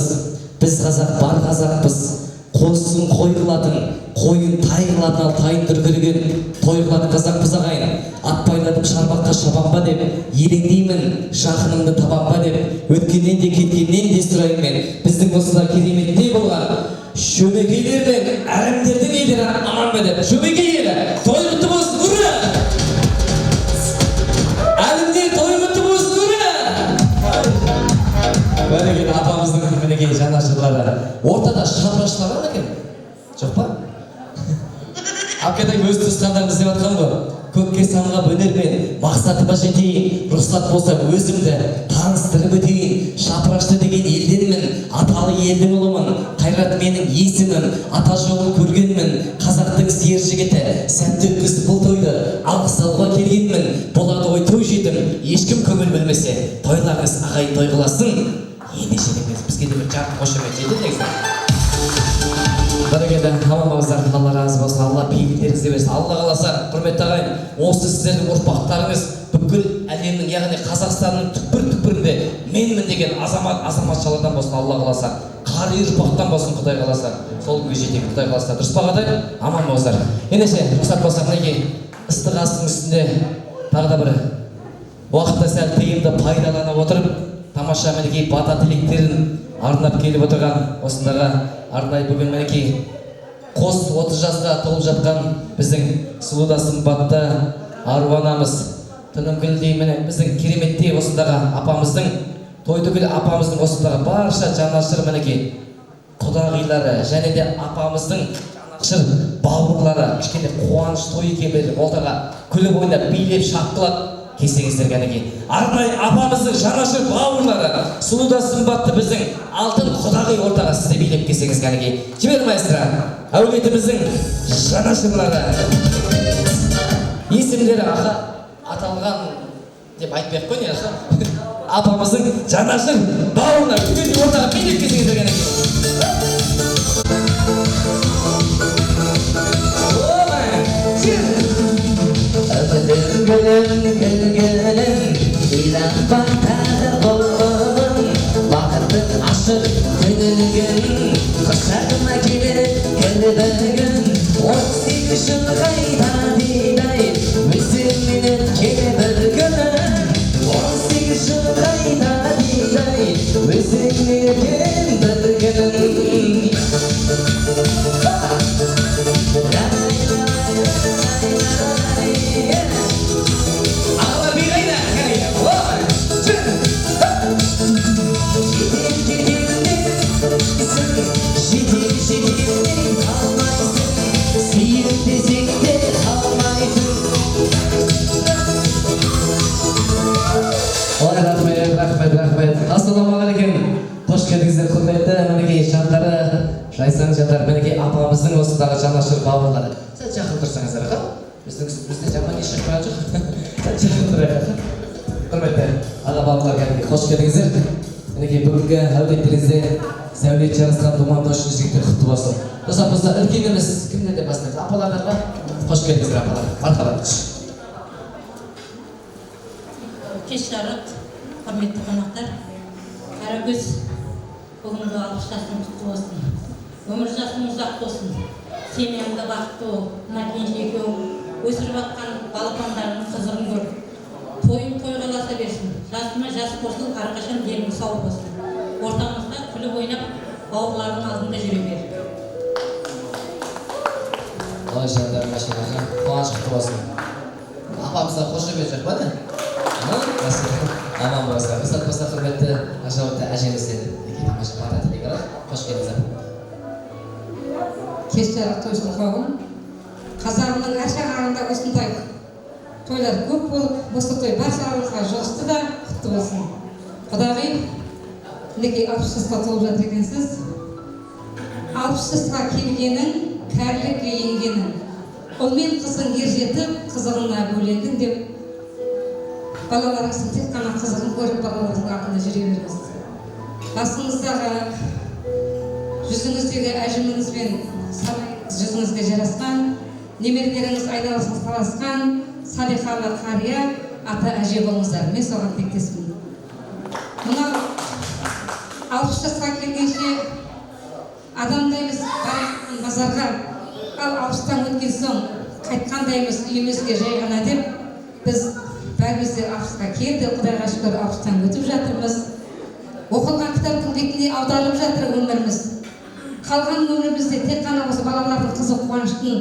біз қазақ бар қазақпыз, қосын қой қылатын, қойын тай қылатын, ал тайын дүркіреген той қылатын қазақпыз ағайын. Ат байлатып шарбаққа шабан ба деп, елеңдеймін жақынымды табан ба деп, өткеннен де кеткеннен де сұрайын мен, біздің осында кереметтей болған шөмекейлердің, әрімдердің елдері аман ба деп, шөмекей елі, той құтты болсын, ура! Әлімдер той құтты болсын, ура! Бәрекелді апамыздың мінекей жанашырлары. Ортада шапырашылар бар екен? Жоқ па? Апкетай өз туысқандарымыз деп атқан ғой. Көкке самға бөлермен мақсатыма жетейін, рұқсат болса өзімді таныстырып өтейін. Шапырашты деген елденмін, аталы елдің ұлымын, қайрат менің есімім, ата жолын көргенмін, қазақтың сиыр жігіті, сәтті өткізіп бұл тойды алғыс алуға келгенмін. Болады ғой той жетім, ешкім көңіл бөлмесе, тойларыңыз ағайын той қыласын. Ендешеліңіз бізге де бір жарқын қошемет жетеді негізі. Бәрекелді, аман болыңыздар, Алла разы болсын, Алла биіктіктеріңізді берсін. Алла қаласа, құрметті ағайын, осы сіздердің ұрпақтарыңыз бүкіл әлемнің, яғни Қазақстанның түкпір-түкпірінде менмін деген азаматшалардан болсын, Алла қаласа. Қари ұрпақтан болсын, Құдай қаласа. Сол күнге жетейік, Құдай қаласа. Дұрыс па ағайын? Аман болыңыздар. Ендеше, рұқсат болса, мінекей, ыстық астың үстінде тағы да бір уақытта сәл тиімді пайдалана отырып, тамаша мінекей бата тілектерін арнап келіп отырған осындағы арнайы бүгін мінекей қос 30 жасқа толып жатқан біздің сұлу да сымбатты ару анамыз Тынымгүлдей міне біздің кереметтей осындағы апамыздың Тойдыгүл апамыздың осындағы барша жанашыр мінекей құдағилары және де апамыздың жанашыр бауырлары кішкене қуаныш той екен беріп ортаға күліп ойнап билеп шапқылап келсеңіздер кәнекей арнайы апамыздың жанашыр бауырлары сұлу да сымбатты біздің алтын құдағи ортаға сізде билеп келсеңіз кәнекей. Жібер маэстро, әулетіміздің жанашырлары есімдері аталған деп айтпай-ақ қой не апамыздың жанашыр бауырлары түгелдей ортаға билеп келсеңіздер кәнекей. Öpülür gülgülüm, ilan batar bolum, vakıtın aşır tünülgün, kuşağıma gelip gelbegün, 18 yıl kayda diday, müziğinin kelebegün, 18 yıl kayda diday, müziğinin kelebegün. Рахмет. Ассалаумағалейкум. Қош келдіңіздер, құрметті мінекей жандары, жайсаң жандар, мінекей апамыздың осындағы жанашыр бауырлары. Сәл жақын тұрсаңыздар, қа? Бізде жаман еш шықпаған жоқ. Сәл жақын тұрайық. Құрметті аға бауырлар, кәдімгі қош келдіңіздер. Мінекей бүгінгі әулеттеріңізде сәулет жарысқан думан тошын жігіттер құтты болсын. Достарымызда үлкен емес, кімдер де басында? Апалардар ба? Қош келдіңіздер апалар. Мархабат. Кеш жарық, құрметті қонақтар, Қарагөз бүгінгі 60 жасың құтты болсын. Өмір жасың ұзақ болсын. Семьяңда бақытты бол. Мына кенже екеуің өсіріп жатқан балапандарының қызығын көр. Тойын тойғаласа берсін. Жасыма жас болсын, әрқашан денің сау болсын. Ортамызда күліп ойнап, бауырлардың алдында жүре бер. Ой, жандар, машинаға қуаныш құтты болсын. Апамызда қошемет жоқ па не? Аман болыңыздар. Рұқсат болса, құрметті ашауытты әжемізден тамаша бата тілек алайық. Қош келдіңіздер. Кеш жарық тойсын қауым. Қазағымның әр шағарында осындай тойлар көп болып, осы той баршаларыңызға жұғысты да құтты болсын. Құдағи, мінекей 60 жасқа толып жатыр екенсіз. 60 жасқа келгенің, кәрілікке енгенің, ұл мен қызың ер жетіп, қызығына бөлендің деп балаларыңыздың тек қана қызығын көріп, балаларыңыздың артында жүре беріңіз. Басыңыздағы, жүзіңіздегі әжіміңіз бен сарайыңыз жүзіңізге жарасқан, немерелеріңіз айналасыңыз таласқан, салиқалы қария ата әже болыңыздар. Мен соған тектеспін. 60 жасқа келгенше адамдаймыз базарға, ал 60-тан өткен соң қайтқандаймыз үйімізге жай ғана деп біз бәріміз де 60-қа келді, Құдайға шүкір 60-тан өтіп жатырмыз. Оқылған кітаптың бетіне аударылып жатыр өміріміз. Қалған өмірімізде тек қана осы балалардың қызық қуаныштың,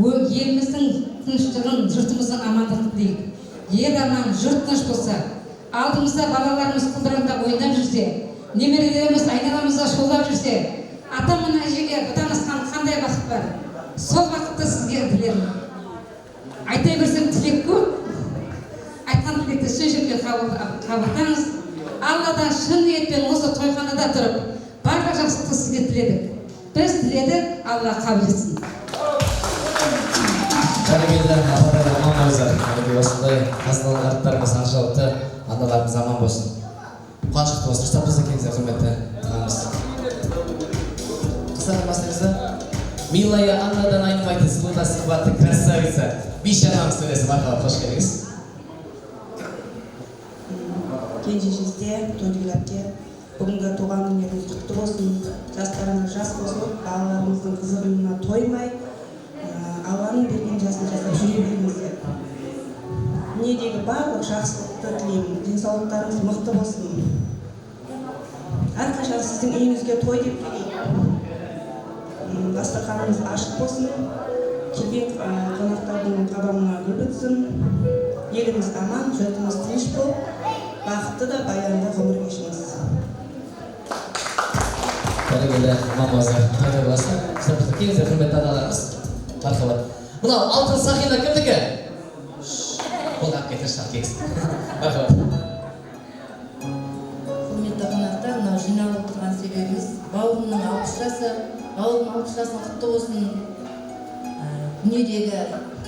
еліміздің тыныштығын, жұртымыздың амандығын тілейік. Ел аман, жұрт тыныш болса, алдымызда балаларымыз құлдыраңдап ойнап жүрсе, немерелеріміз айналамызда шолдап жүрсе, ата мен әжеге бұдан асқан қандай бақыт бар? Сол бақытты сізге тілерім. Айта берсем тілек көп. Айтқан тілекті сөз жерге қабылдаңыз. Алладан шын ниетпен осы тойханада тұрып, барлық жақсылықты сізге тіледік. Біз тіледік, Алла қабыл етсін. Бәрекелді, апалар аман болыңыздар. Осындай қазыналы қарттарымыз қаншалықты аналарымыз аман болсын. Қуанышты болсын. Рұстап бізді келіңіздер, құрметті ағамыз. Қысқаның бастыңызда милая Аннадан айнымайтын сұлуда сымбатты красавица Биші ағамыз сөйлесіп арқалап қош келіңіз. Кенжешізде, тойларда бүгінгі туған күндеріңіз құтты болсын, жастарыңыз жас болсын, балаларымыздың қызығына тоймай, Алланың берген жасын жасап жүре беріңіздер. Дүниедегі барлық жақсылықты тілеймін, денсаулықтарыңыз мықты болсын. Әрқашан сіздің үйіңізге той деп келейік. Дастарханыңыз ашық болсын, келген қонақтардың қабағына гүл бітсін, еліміз аман, жұртымыз тыныш болып, бақытты да баянды ғұмыр кешіңіз. Бәрекелді, аман болыңыздар. Тойда боласың. Келіңіздер, құрметті аналарымыз. Мархабат. Мынау алтын сақина кімдікі? Ол алып кетірші, алып келсін. Мархабат. Құрметті қонақтар, мынау жиналып тұрған себебіміз бауырымның 60 жасы, бауырым 60 жасың құтты болсын. Дүниедегі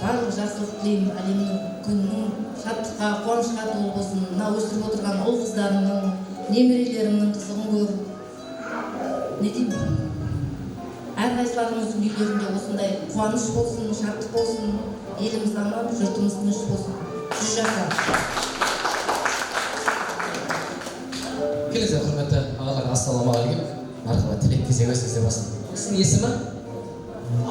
барлық жақсылық тілеймін, әлемнің күнінің шаттыққа, қуанышқа толы болсын. Мына өсіріп отырған ұл қыздарымның, немерелерімнің қызығын көріп, не деймін? Әрқайсыларымыздың үйлерінде осындай қуаныш болсын, шаттық болсын, еліміз аман, жұртымыз тыныш болсын. 100 жасқа. Келіңіздер, құрметті ағалар, ассалаумағалейкум. Мархабат, тілек кезек өсіңіздер болсын. Сіздің есімі?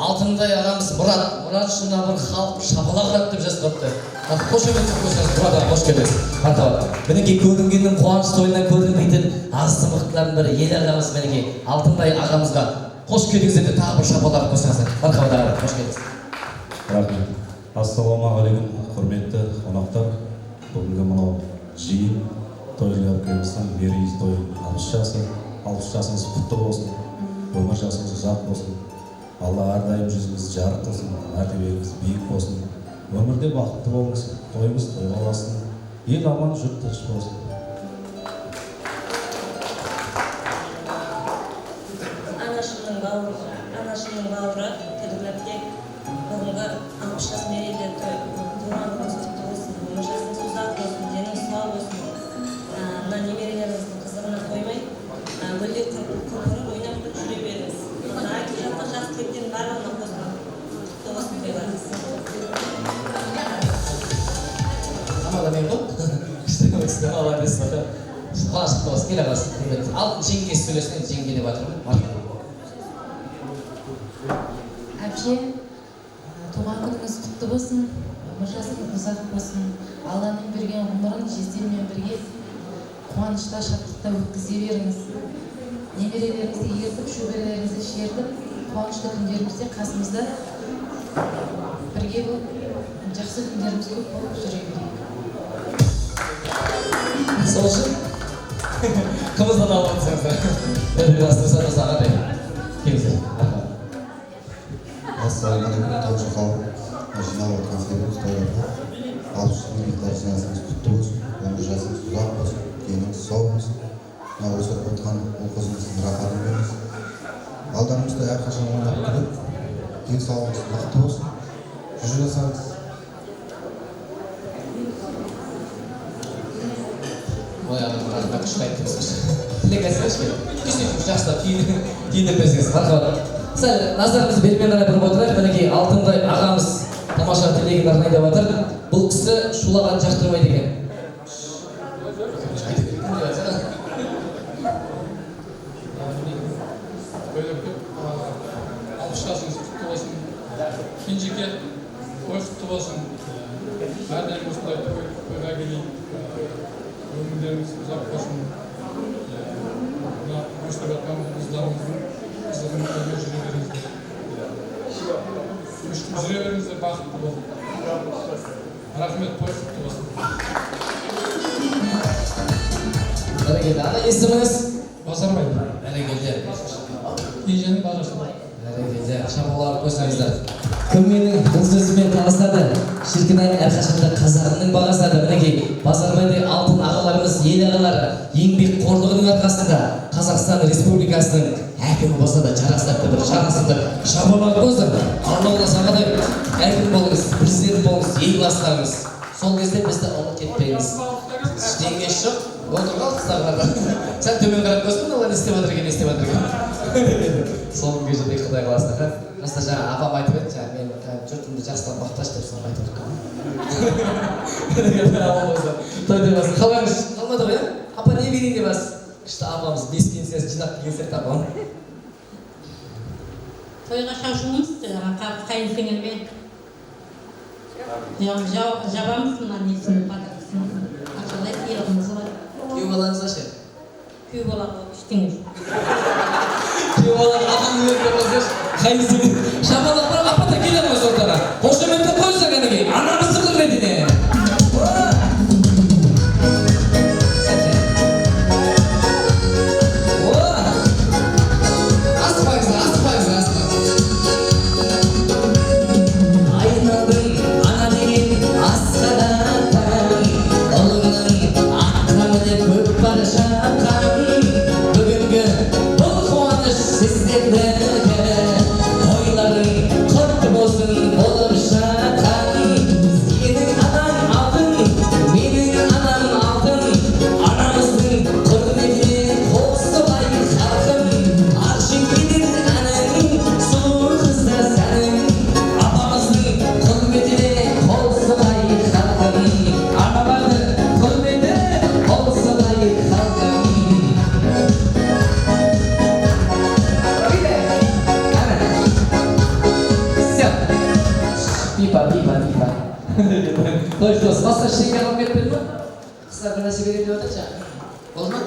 Алтындай ағамыз Мұрат. Мұрат шына бір халық шапалақ ұрады деп жазғапты. Қош өтіп көшіңіз, Мұрат аға, қош келдіңіз. Мархабат. Мінекей көрінгеннің қуаныш тойынан көрінбейтін азды мықтылардың бірі ел ағамыз мінекей Алтындай ағамызға қош келдіңіздер деп тағы бір шапалақ қосыңыздар. Мархабат аға, қош келдіңіз. Рахмет. Ассалаумағалейкум, құрметті қонақтар. Бүгінгі мынау жиын тойлар келсін, мерейіз той 60 жасы. 60 жасыңыз құтты болсын, өмір жасыңыз ұзақ болсын. Алла әрдайым жүзіңіз жарық қылсын, мәртебеңіз биік болсын. Өмірде бақытты болыңыз, тойыңыз тойға болсын. Ел аман, жұрт тыныш болсын. Анашымның бауыры Телеграфте бүгінгі 60 жас мерейлі туған күніңіз құтты болсын, өмір жасыңыз ұзақ болсын, деніңіз сау болсын. Мына немерелеріңіздің қызығына қоймай, гүлдер көпіріп ойнап жүре беріңіз. Айтып жатқан жас келген барлығына қосын, құтты болсын тойларыңыз. Амада мен ғой? Күшті алар десіп отыр. Қуанышты болсын, келе қалсын. Алтын жеңге сөйлесін, жеңге деп жатырмын. Әпше, туған күніңіз құтты болсын, өмір жасыңыз ұзақ болсын. Алланың берген ғұмырын жездермен бірге қуанышта, шаттықта өткізе беріңіз. Немерелеріңізді ертіп, шөберелеріңізді шертіп, қуанышты күндерімізде қасымызда бірге болып, жақсы күндеріміз көп болып жүре берейік. Сол үшін қымыздан алып отырсаңыздар. Бір бастырсаңыз ағадай. Келіңіздер. Ассалаумағалейкум, таушы қауым. Жинап отырған себебіміз тойларда 60 жылдықтар жинасыңыз құтты болсын, өмір жасыңыз ұзақ болсын, деніңіз сау болсын. Мына өсіріп отырған ұл қызыңыздың рахатын беріңіз. Алдарыңызда әрқашан ойнап күліп, денсаулығыңыз мықты болсын. Жүре жасаңыз. Ой, ағамызға күшті айттыңыз. Тілек айтсаңызшы келіп. Күшті жақсылап киіндіріп берсеңіз. Мархабат. Сәл назарымызды бермен қарай бұрып отырайық. Мінекей Алтындай ағамыз тамаша тілегін арнайдап жатыр. Бұл кісі шулаған жақтырмайды екен. өміріңіз ұзақ болсын. Мына өстіп жатқан қыздарымыздың қызығын жүре беріңіздер. Жүре беріңіздер, бақытты болсын. Рахмет, той құтты болсын. Бәрекелді. Аға, есіміңіз? Базарбай. Бәрекелді. Еженің бағасы. Бәрекелді. Шапалар қойсаңыздар. Кім менің бұл сөзімен таныстады? Шіркін-ай, әрқашанда қазағымның бағасады. Мінекей, Базарбайдай алтын ағаларымыз, ел ағалары, еңбек қорлығының арқасында Қазақстан Республикасының әкімі болса да жарасақты бір жарасымды шапалар қойсын. Алла сағадай әкім болыңыз, президент болыңыз, ел бастарыңыз. Сол кезде бізді ұмыт кетпейміз. Ештеңе жоқ. Отыр қал қыстағыларда. Сәл төмен қарап көзбін, олар не істеп жатыр екен, не істеп жатыр екен. Сол күнге жетейік, Құдай қаласа. Просто жаңа апам айтып еді, мен жұртымды жастан мақташы деп соны айтып отырмын. Тойда бас қалаңыз, қалмады ғой, иә? Апа не берейін деп бас. Күшті апамыз 5 пенсиясы жинап келген сияқты апам. Тойға шашуыңыз, қайын сіңілмен. Жабамыз мына несін, подаркасын. Ақшалай сыйлығымыз бар. Күйеу балаңыз ше? Күйеу бала болып іштіңіз. Күйеу балаң апаңды беріп қойсаңыз, қайын сіңіл. Шапалақ бар, апа да келеді ғой сондара. Қошеметтеп қойса кәдеге, анамызды құрметіне. Басқа ештеңе алып кетпеді ма? Қыздар бір нәрсе берейін деп жатыр жаңа. Болды ма?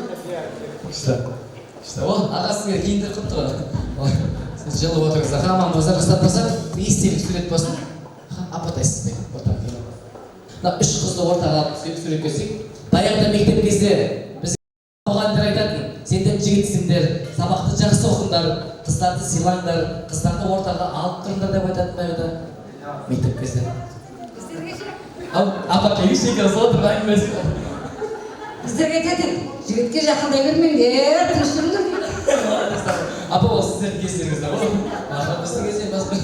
О, ағасы мен киіндіріп қыпты ғой. Сіз жылып отырыңыздар. Аман болса, рұқсат болса, естелік сурет болсын. Апатайсыз бе? Мына 3 қызды ортаға алып суреткесек, баяғыда мектеп кезде біз мұғалімдер айтатын, сендер жігітсіңдер, сабақты жақсы оқыңдар, қыздарды сыйлаңдар, қыздарды ортаға алып тұрыңдар деп айтатын баяғыда мектеп кезде. Апа келгіші екен сол отырып әңгімесі. Біздерге айтатын, жігітке жақындай бермеңдер, тыныш тұрыңдар дейді. Апа ол сіздердің кездеріңізде ғой. Аға біздің кезден басқа.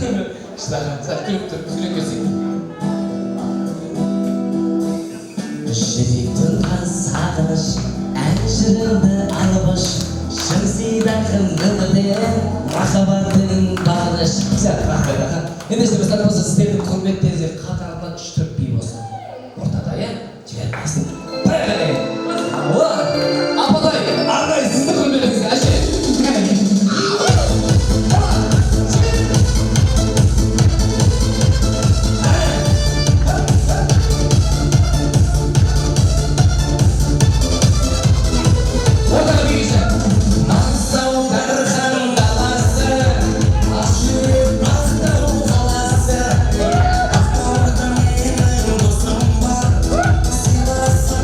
Шыдаған, сәт келіп тұрып суреткесек. Жүректің сағыныш, ән жырыңды алыбыш, шын сыйдақым өмірден, махаббаттың бағыныш. Рахмет аға. Ендеше біз болса сіздердің құрметтеріңізде қатарынан 3-4 би болсын. Ортада, иә? Жібермесін. Апатай, арнайы сізді құрметіңізге әше. Sivas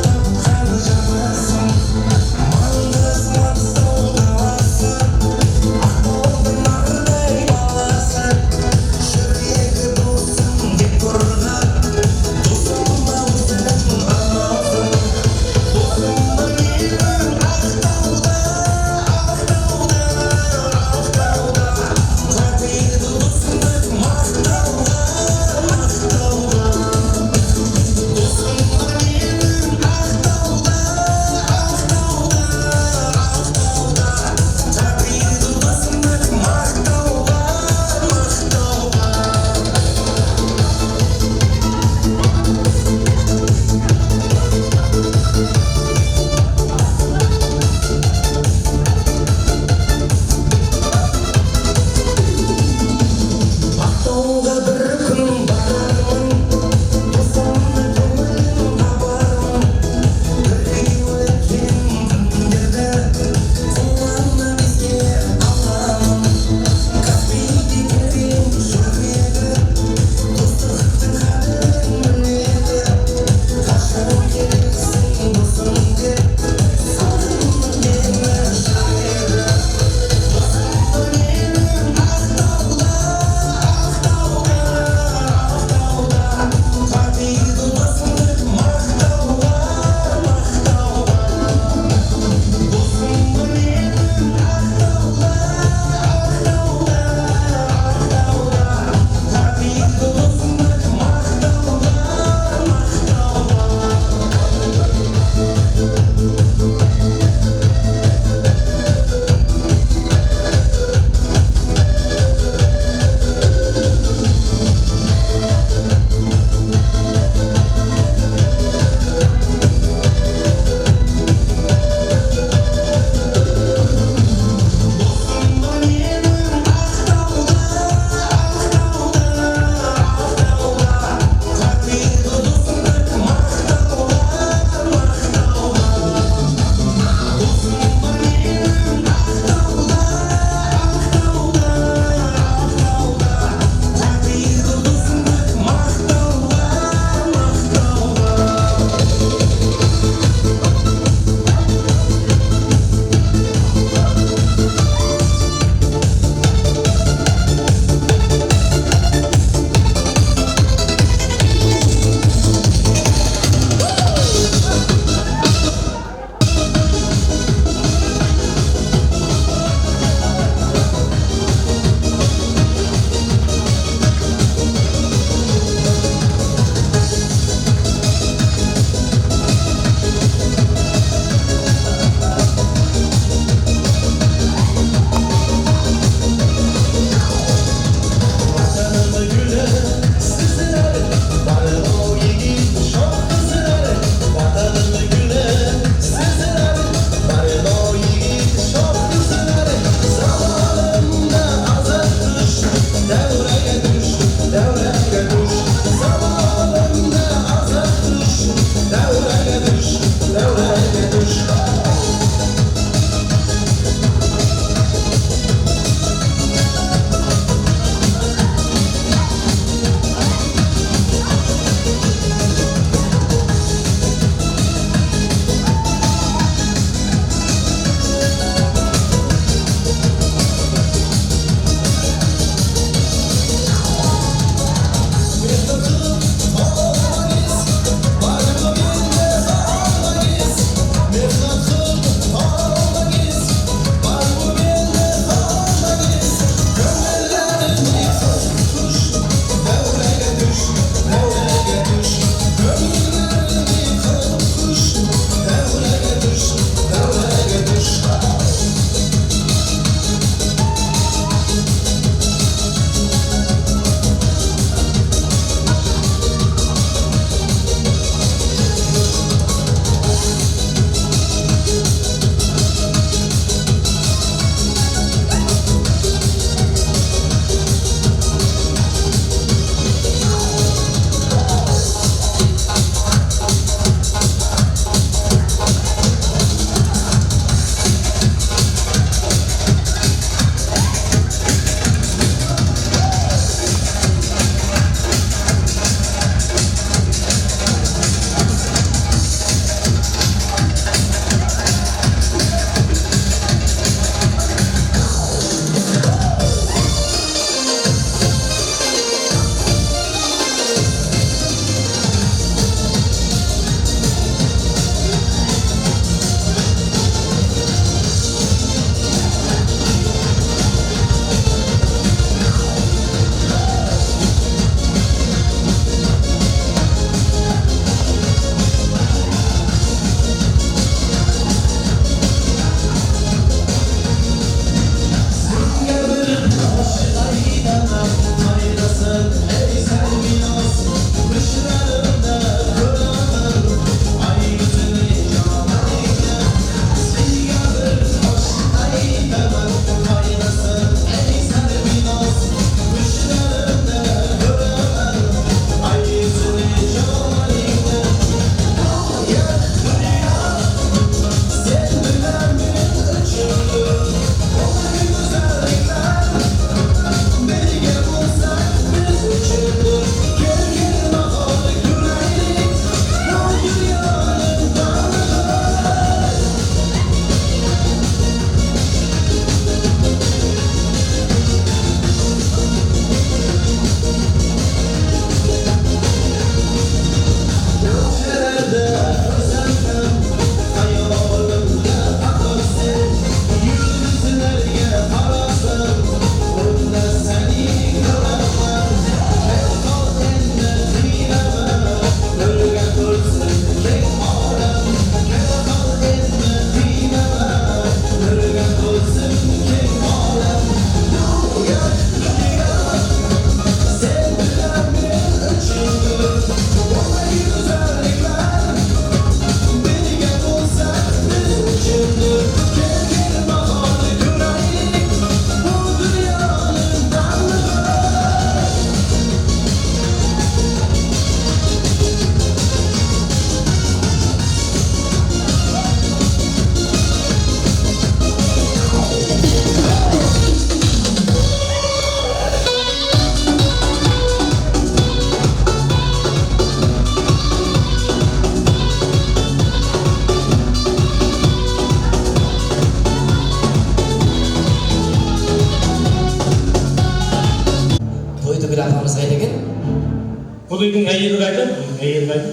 Бұл үйдің әйелі қайда? Әйелі қайда?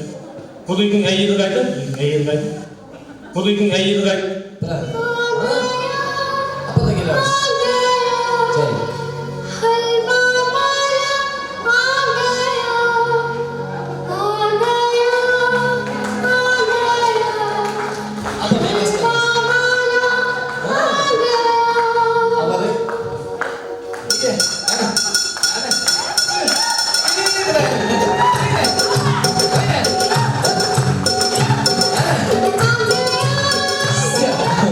Бұл үйдің әйелі қайда? Әйелі қайда? Бұл үйдің әйелі қайда? Бірақ, апа да келеміз. Жай.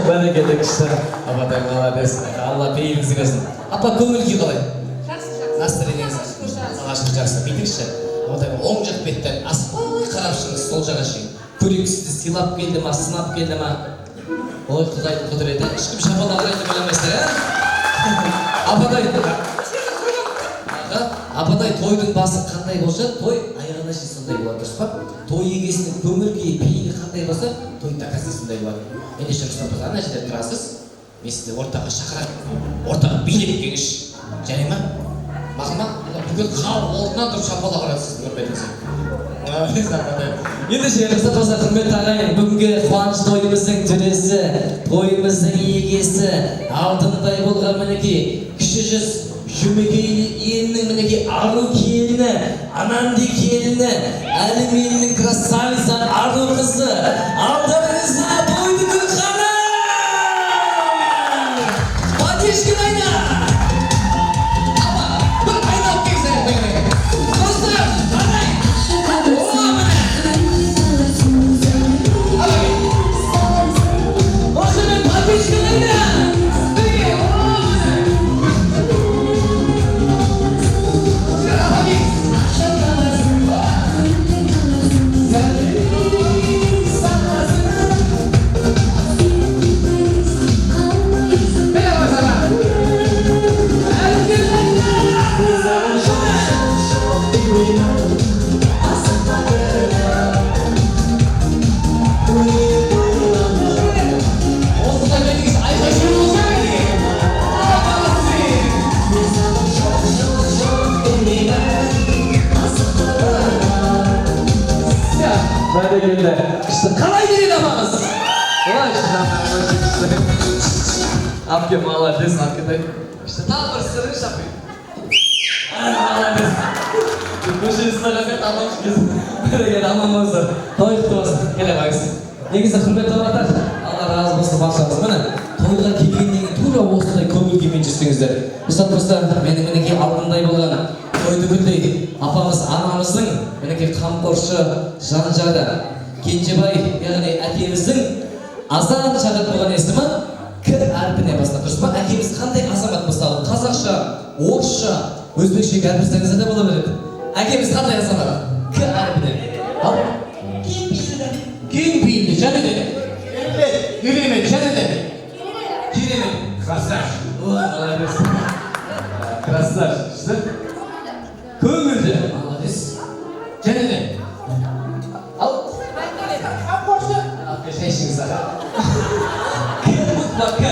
Бәрекелді кіші. Апатай молодец. Алла бейіміңізді берсін. Апа көңіл күй қалай? Настроениеңіз алғашқы жақсы. Бүйтіңізші. Апатай оң жақ беттен аспай қарап шығыңыз сол жаға шейін. Көрейік сізді сыйлап келді ма, сынап келді ма? Ой, Құдайдың құдіреті. Ешкім шапалақ айтып ойламайсыздар, Апатай тойдың басы қандай болса, той аяғына шейін сондай болады, дұрыс па? Той егесінің көңіл күйі, пейілі қандай болса, той тақасы сондай болады. Ендеше Рұстам ана жерде тұрасыз, мен сізді ортаға шақырамын. Ортаға билеп келіңізші. Және ма? Мақұл ма? Бүкіл халық орнынан тұрып шапалақ ұрады сізді көрмедіңіз. Ендеше Рұстам құрметті ағайын, бүгінгі қуаныш тойымыздың төресі, тойымыздың егесі, алтындай болған мінекей кіші жүз Жұмекейлі елінің мінекей ару келіні, Ананди келіні, әлім елінің красавица ару қызы, алдарыңызда тойды күн қана! Батешкін айна! Апа, бір айналып келсен! Достар, қандай! Ола міне! Осымен батешкін айна! Бәрекелді. Қалай келеді апамыз? Олай Апке молодец, апкетай. Тағы бір сырын шапайын. Молодец. Көшесі сағасын тамақ ішкесін. Бәрекелді аман болсын. Той құтты болсын. Келе бағыз. Негізі құрметті ағалар, Алла разы болсын баршаңыз. Міне, тойға келгеннен тура осындай көңіл күймен жүрсеңіздер. Менің мінекей алтындай болған тойды күндей апамыз анамыздың мінекей қамқоршы жан-жады Кенжебай, яғни әкеміздің азан шағат болған есімі К әрпіне бастап тұрсыз ба? Әкеміз қандай азамат мысалы? Қазақша, орысша, өзбекше кәрпірсеңіз де бола береді. Әкеміз қандай азамат? К әрпіне. Кең пейілді, және де? Керемет, және де? Керемет. Красавчик. Молодец. Красавчик. Көңілді. Молодец. Және де? Ал. Шайшыңыз аға. К.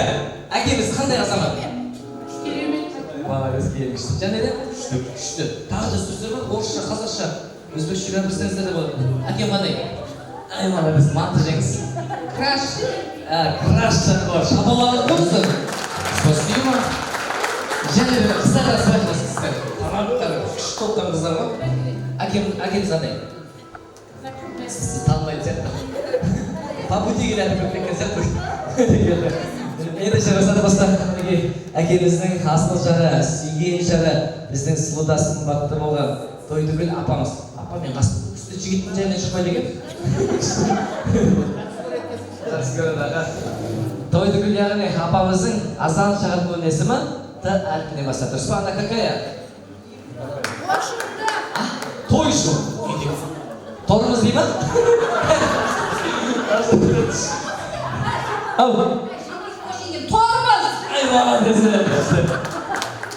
Әкеміз қандай азамат? Керемет. Молодец, керемет. Және де? Күшті. Тағы да сөздер бар, орысша, қазақша, өзбекше кәрпірсеңіздер де болады. Әкем қандай? Ай, молодец, манты жеңіз. Краш. Краш шақыр. Шапалағыз болсын. Спасибо. Және де қыздарға сұрайтын сіздер. Тамақтар, күшті топтан қыздар бар. Әкеміз қандай? Сізді танымайды сияқты. По пути келеді көппеккен сияқты. Ендеше жасады баста әкеміздің асыл жары, сүйген жары, біздің сұлудасын бақытты болған тойдыгүл апамыз. Апа мен қасым үсті жігіттің жайынан шықпайды екен. Жақсы көреді аға. Тойдыгүл яғни апамыздың азан шағат болған есімі Т әрпіне баста. Дұрыс па, ана какая? Тойшы. Торымыз дей ма? Ау. Торымыз. Ай, молодец.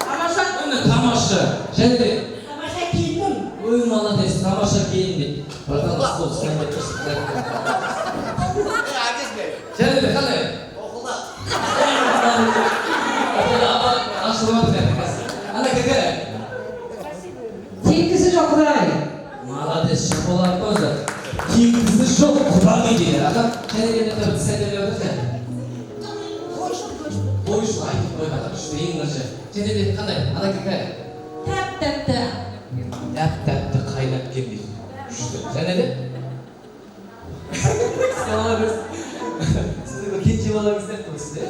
Тамаша. Тамаша. Және де? Тамаша келінім. Ой, молодец. Тамаша келін дейді. Братан, сол сәлемет тұрсыздар. Және де, қандай? Оқылда. Ашылмады мен. Ана какая? Теңкісі жоқ құдай. Қойшы айтып қойған күшті ең бірінші. Жетеде қандай? Ана кекай. Тәп-тәпті. Тәп-тәпті қайнап кел дейді. Күшті. Және де? Сізді бір кенже балаңыз сияқты болсын, е?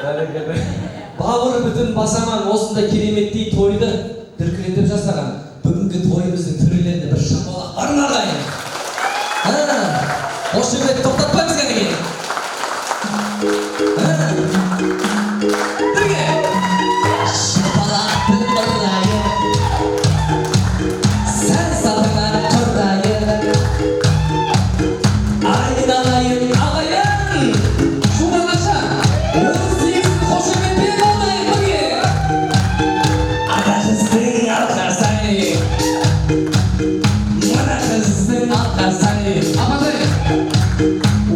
Бәрекелді. Бауыры бүтін басаман осындай кереметтей тойды дүркіретіп жасаған бүгінгі тойымыздың төрелерінде бір шапалақ бар ма ағайын? Осы жерде тоқтатпаймыз кәдеге. Бірге! Шапалақтың ұрайы, сән салыңа құрайы, айналайын ағайын, шумағаша, 18 қошеметпен алайын бірге. Ана қыздың алқасай, мына қыздың алқасай. Апатай,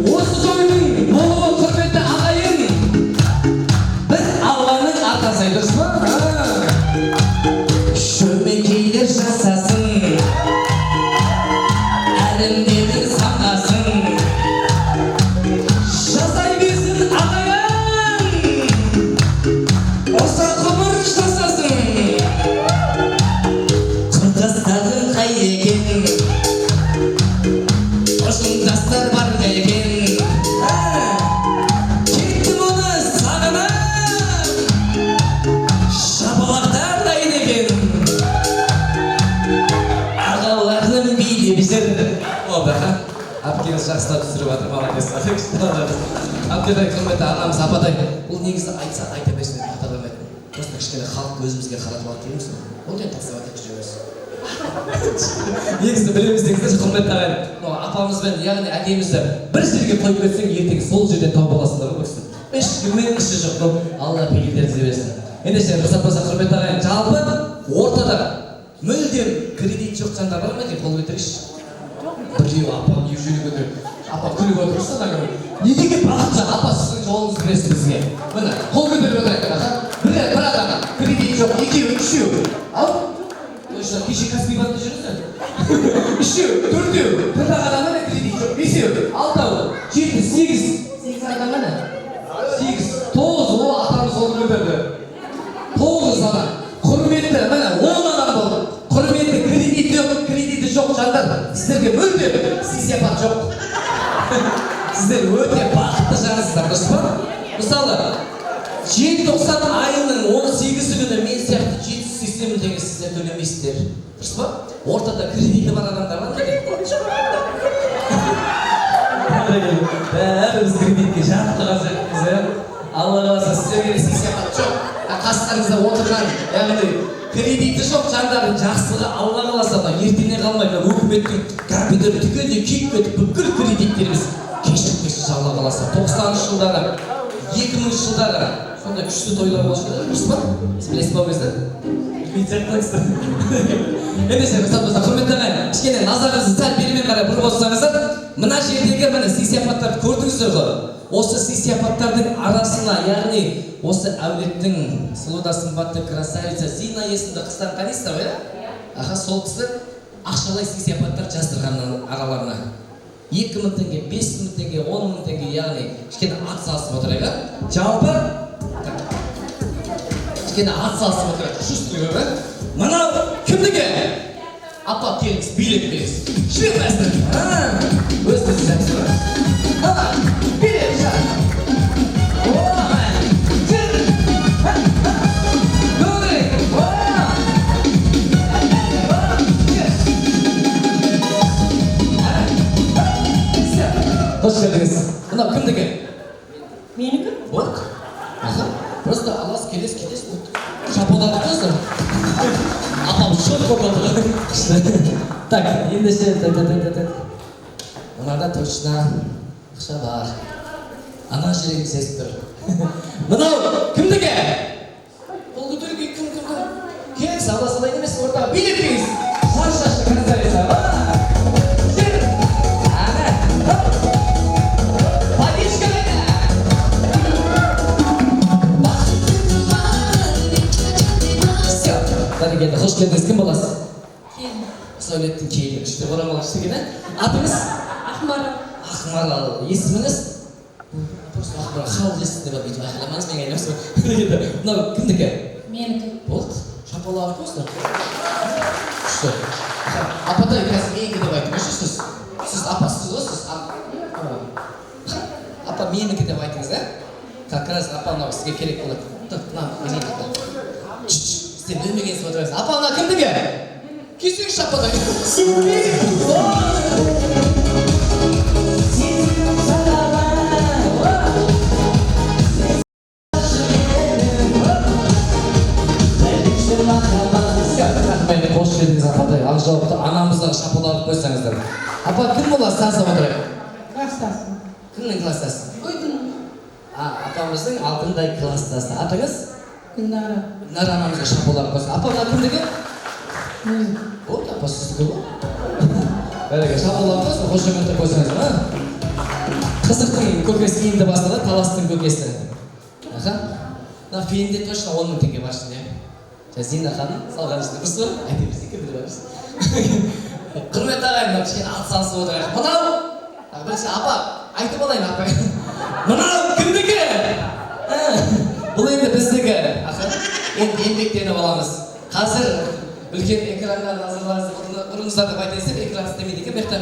осы тойдың болуы құрметті ағайын, біз Алланың арқасай, дұрыс па? Шөмекейлер жасасын, әлемдердің саңғасын, жасай берсін ағайын, осы ғұмыр жасасын. Құрдастарың қай екен, жастар бар екен, кеттім оны сағынып, шапалақтар дайын екен, ағалардың билеп жүр. О, бақа, әпкеңіз жақсылап түсіріп жатыр, молодец. Әпкетай, құрметті ағамыз, апатай, бұл негізі айтса айта берсін деп қата қоймайды. Просто кішкене халық өзімізге қаратып алып келеміз ғой. Ол не тақсап айтып жүреміз. Негізі білеміз деңіздер, құрметті ағайын. Апамызбен, яғни әкемізді бір жерге қойып кетсең, ертең сол жерден тауып аласыңдар ғой көрсін. Ешкіммен іші жоқ қой, Алла пейілдеріңізді берсін. Ендеше, рұқсат болса, құрметті ағайын, жалпы ортада мүлдем кредит жоқ жандар бар ма екен, қол көтерейікші. Біреу апам ежелі көтеріп, апа күліп отырса да недеге бақытша, апа сіздің жолыңыз кіресіз бізге. Міне, қол көтеріп отырайық, аға. Бір адамға кредит жоқ, екеу, үшеу. Ал? Кеше Каспий банкта жүрсің? Үшеу, төртеу, төрт адамға да кредит жоқ, бесеу, алтау, жеті, сегіз адамға да? Сегіз, тоғыз, о атамыз қолын көтерді. Тоғыз адам. Құрметті, міне, 10 адам болды. Құрметті, кредиті жоқ жандар. Сіздерге мүлде сый-сияпат жоқ. Сіздер өте бақытты жансыздар, дұрыс па? Мысалы, желтоқсан айының 18 күні мен сияқты 780 мың теңге сіздер төлемейсіздер. Дұрыс па? Ортада кредиті бар адамдар бар ма екен? Бәріміз кредитке жаттыға сияқтымыз, иә? Алла қаласа сіздерге сый-сияпат жоқ. Қастарыңызда отырған, яғни кредиті жоқ жандардың жақсылығы Алла қаласа ертеңнен қалмай өкіметтің компьютері түгелдей күйіп кетіп бүкіл кредиттеріміз кешіп кетсін Алла қаласа. 90-шы жылдары, 2000-шы жылдары сондай күшті тойлар болшы да, дұрыс па? Сіз білесіз ба өзді? Ендеше, құрметті ағайын, кішкене назарыңызды сәл берімен қарай бұрып отырсаңыздар, мына жердегі міне сый-сияпаттарды көрдіңіздер ғой. Осы сый-сияпаттардың арасына, яғни осы әулеттің сұлу да сымбатты красавица Зина есімді қыздар танисыздар ғой, аха, сол кісі ақшалай сый-сияпаттар жаздырған араларына. 2000 теңге, 5000 теңге, 10 мың теңге, яғни кішкене ат салысып отырайық, жалпы кішкене ат салысып отырайық, шүстігі, мынау кімдікі? Апа келіңіз, билеп келіңіз. Швед мәстір. Өзіңіз жақсы ба? Билеп жақ. Қош келдіңіз. Мынау кімдікі? Менікі? Бақ. Просто алас келес. Шапалақ қойсың. Апам шот қорғады. Так, ендеше, мынада точно ақша бар. Ана жүрегім сезіп тұр. Мынау кімдікі? Ол көтерге кім? Кел, сала-салайын емес, ортаға билеп келіңіз. Сары шашты красавица. Водичка қайда? Все, бәрекелді, қош келдіңіз, кім боласыз? Келін. Сәулеттің кейлі, күшті орамал күшті екен, атыңыз? Ақмарал. Ақмарал, есіміңіз? бір халық естіді бар бүйтіп айқайламаңыз мен айламыз мынау кімдікі менікі болды шапалақ қойсыздар күшті апатай қазір менікі деп айтыңызшы сіз апасыз ғой сіз апа менікі деп айтыңыз как раз апа мынау сізге керек болады мына менікі сен білмегенсіз отырасыз апа мына кімдікі келсеңізші апатай қош келдіңіз апатай ақ жауапты анамыздан шапалақ қойсаңыздар апа кім боласыз танысып отырайық класстасым кімнің класстасы ойдың апамыздың алтындай класстасы атыңыз гүлнара гүлнара анамызға шапалақ қойсын апа мына кімдікі болды апа сіздікі ғой бәрекелді шапалақ қойсын қошеметтеп қойсаңыз қызықтың көкесі енді бастады таластың көкесі мына фильмде точно 10 000 теңге бар ішінде Зина ханым салған ішінде дұрыс па айта берсек кімдер бармыз құрметті ағайын мынау кішкене атсалысып отырайық мынау бірінші апа айтып алайын апа мынау кімдікі бұл енді біздікі енді еңбектеніп аламыз қазір үлкен экранға назарларыңызды бұрыңыздар деп айтайын десем экран істемейді екен бұл жақта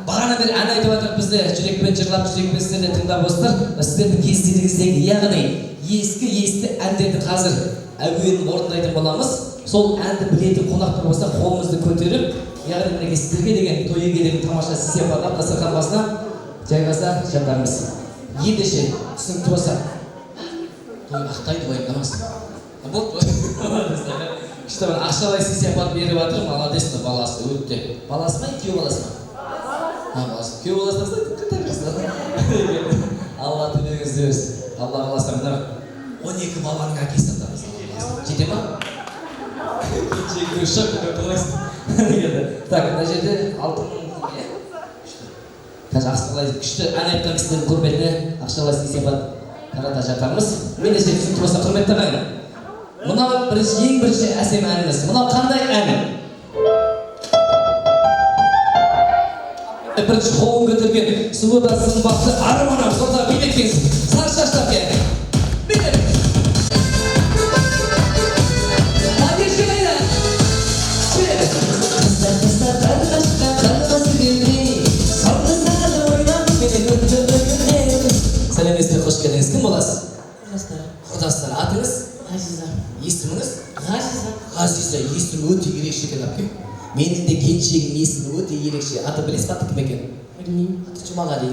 бағана бері ән айтып жатырмық бізде жүрекпен жырлап жүрекпен сіздер де тыңдап отырсыздар сіздердің кездеріңіздегі яғни ескі әндерді қазір әуенін орындайтын боламыз сол әнді білетін қонақтар болса қолымызды көтеріп яғни мінекей сіздерге деген той иелерінің тамаша сый-сияпаттап дастархан басына жайғаса жатармыз ендеше түсінікті болса той ақтайды уайымдамасын болды күшті бір ақшалай сый-сияпат беріп жатыр молодец баласы өте баласы ма күйеу баласы ма баласы күйеу баласы алла төлегіңізді берсін алла қаласа мына 12 баланың әкесі атамыз жете ма? Так, мына жерде алтын қазір ақшалай күшті ән айтқан кісілердің құрметіне ақшалай сый-сияпат тарата жатармыз ендеше түсінікті болса құрметті ағайын мынау ең бірінші әсем әніміз мынау қандай ән? Бірінші қолын көтерген сұлу да сымбатты арманам сонда билетіңіз сары шаштап келді сәлеметсіздер қош келдіңіз кім боласыз құрдастар атыңыз ғазиза есіміңіз ғазиза есімі өте ерекше екен әпке менің де келіншегім есімі өте ерекше аты білесіз ба аты кім екен білмеймін аты жұмағали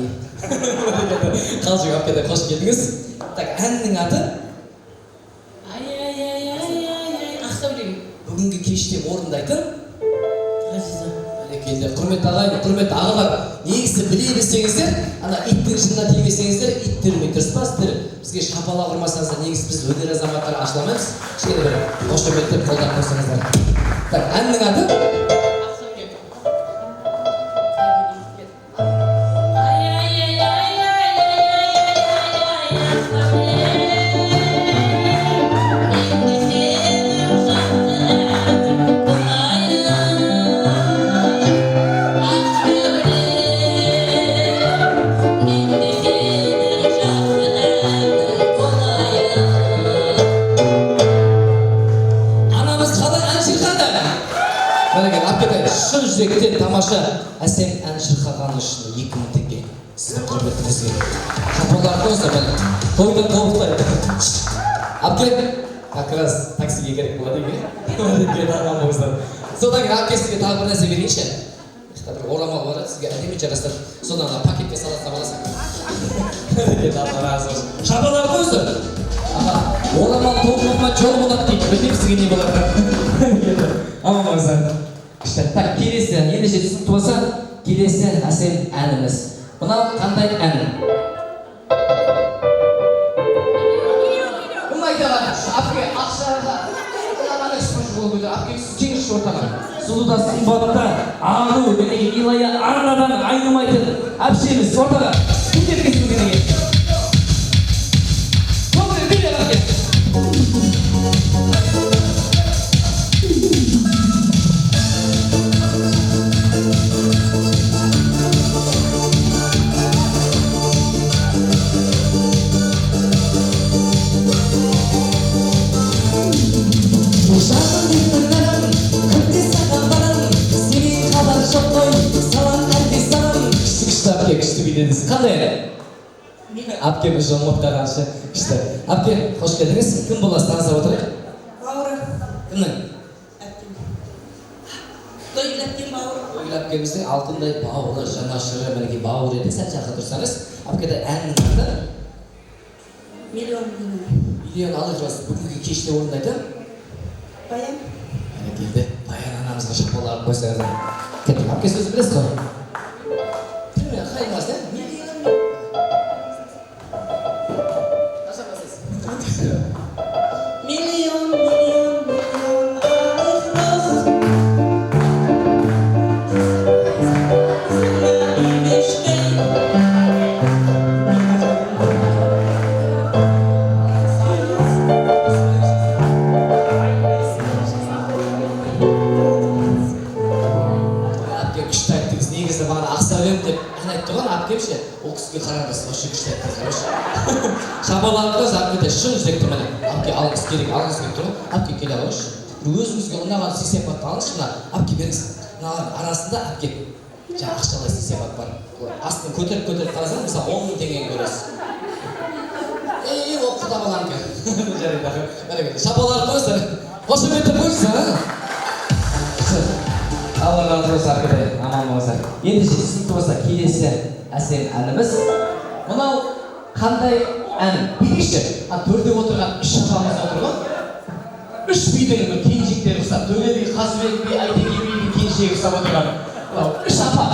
қалжың әпкеде қош келдіңіз так әннің аты ақсәуле бүгінгі кеште орындайтын ғазиза бәрекелді құрметті ағайын құрметті ағалар негізі біле берсеңіздер ана иттің жынына тимесеңіздер ит түрмей дұрыс па сіздер бізге шапалақ ұрмасаңыздар негізі біз өнер азаматтары ашыла алмаймыз кішкене бір қошеметтеп қолдап қойсаңыздар так әннің аты шын жүректен тамаша әсем ән шырқағаны үшін 2000 теңге сіздің құрметіңізге шапалақ қойыңыздар бәлем тойдан тобықтайды әпке как раз таксиге керек болады екен содан кейін әпкесіне тағы бір нәрсе берейінші бір орамал бар сізге әдемі жарастырып соны ана пакетке саласам аласың шапалақ қойыңыздар орамал толтырма жол болады дейді білмеймін сізге не болады аман болыңыздар так келесі ендеше түсінікті болса келесі әсем әніміз мынау қандай ән кім айта алады әпке ақшаға әпке кеңші ортаға сұлу да сымбатты ару мінекей илая арнадан айнымайтын әпшеміз ортаға кім келгенсіз мінекей dediniz. Qanday edi? Apkemiz Jonmotga qarshi ishda. Apke, xo'sh keldingiz. Kim bo'lasiz? Tanishib o'tiring. Bavri. Kimning? To'ylabken bavri. To'ylabkemizning oltinday bavri, janashiri, meniki bavri deb sal chaqirtirsangiz, apkada anning ati Million. Million alacağız. Bugungi kechda o'rnaydi. Bayan. Mana keldi. Bayan onamizga shapaloq qo'ysangiz. Ketib, apka so'z bilasiz-ku. Kimga qaymas-da? Million. Hemşe, o kısmı kararız, başı güçler kazanmış. Şabalarında zaten şun yüzdek durmalı. Apki algıs gerek, algıs gerek durmalı. Apki kele alış. Özümüzge ondan sisepat tanışına, apki beriz. Arasında apki. Akşalay sisepat var. Aslında kötürüp kalırsan, mesela 10 bin tenge görürüz. O kutabalan ki. Şabalar koysan, hoşum etti koysan. Allah razı olsun arkadaşlar, aman olsun. Endi siz tursa kelesi әсем әніміз. Мынау қандай ән? Билейікші, төрде отырған үш апамыз отырған. Үш бидің бір келіншектері ұқсап, Төле би, Қазыбек би, Айтеке бидің келіншегі ұқсап отырған. Үш апа.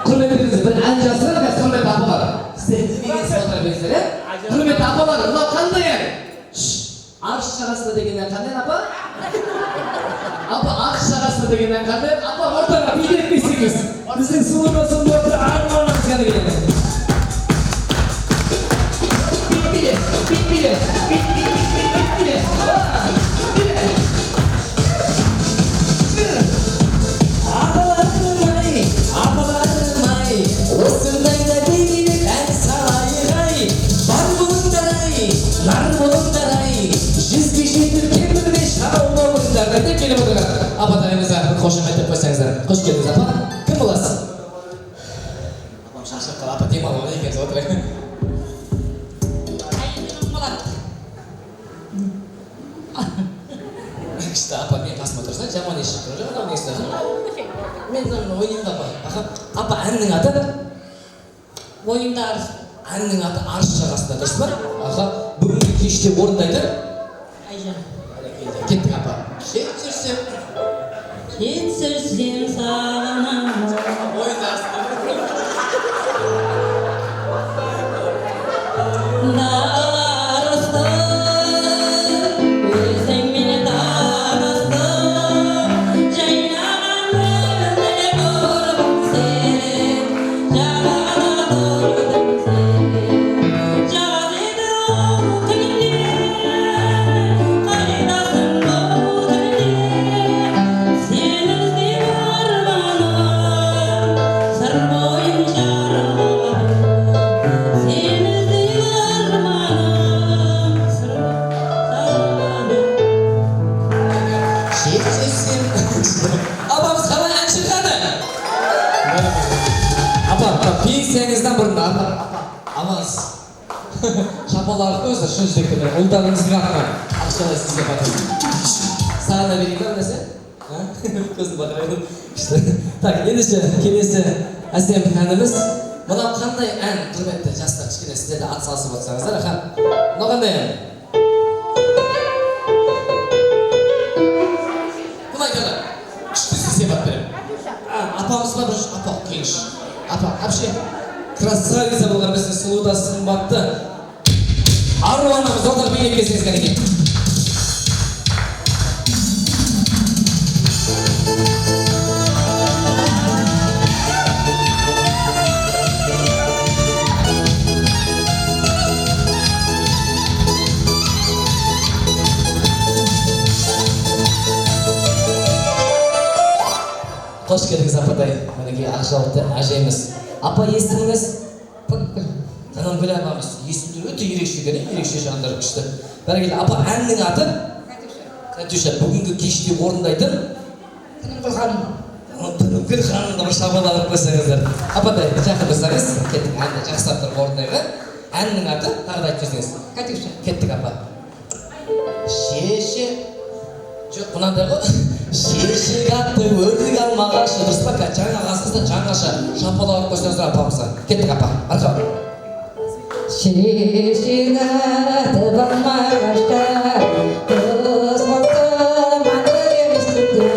Құрметіңіз бір ән жазсаңыз, мен құрметті апалар. Сіздер dinleyесіз отыра беріңіздер, құрметті апалар, мынау қандай ән? Арш шағасында деген ән қандай апа? Апа, арш шағасында деген ән қандай? Апа, ортаға билетпейсіңіз. Біздің сұлудасың болса арманымыз ғана келеді. Bitmile. Апаларым ай, осындайда бейбілік ән салайық ай. Бар болыңдар ай, нар болыңдар ай. Жүзге жетіп кемірме шау болыңдар деп келіп отырған. Апатайымызға бір қошеметтеп қойсаңыздар. Қош келдіңіз апа. Кім боласыз? Апам шашып қал, апа демалуға екенсіз отырайық. Айымның болады. Күшті апа, мен қасыма тұрсаң, жаман ешіп тұрып жоқ, анау несін ажым. Мен ойнаймын апа. Апа, әннің аты? Ойымда арыз. Әннің аты Арш шағасында дұрыс па? Бүгінгі кеште орындайды? Айжан. Кеттік апа. Жетсірсем сағынамын. Ойында арсың. Пенсияңыздан бұрын аманыз. Шапалар көзді шын жүректен ұлдарыңыздың атынан ақшалай сізге батыр. Саған да берейін ба нәрсе? Көзін батырайдым. Так, ендеше келесі әсем әніміз. Мынау қандай ән, құрметті жастар, кішкене сіздер де ат салысып отырсаңыздар. Мынау қандай ән? Бұлай кәді, күшті сепат берем. Апамыз ба бір апа кеңіш. Апа, әпше, красавица болған біздің сұлуда сымбатты ару анамыз отыр билеп келсеңіз кәнеке. Қош келдіңіз апатай, мінеке ақжауапты әжеміз. Апа естіңіз? Жанангүл апамыз есімдер өте ерекше екен, ерекше жандар күшті. Бәрекелді, апа әннің аты? Катюша. Катюша, бүгінгі кеште орындайтын? Күнім қылғаным. Бүкіл ханымды бір шапалақ алып қойсаңыздар. Апатай, жақын тұрсаңыз, кеттік әнді жақсылап тұрып орындайық. Әннің аты тағы да айтып жіберсеңіз. Катюша. Кеттік апа. Шеше. Жоқ, мынандай ғой. Шешек атты өрдік алмағашы. Дұрыс па? Жаңа қасыңызда жаңаша шапалақ алып қойсаңыздар апамызға. Кеттік апа. Арқа. Шешек атты алмағашта қыз мықты маңы еместіңді.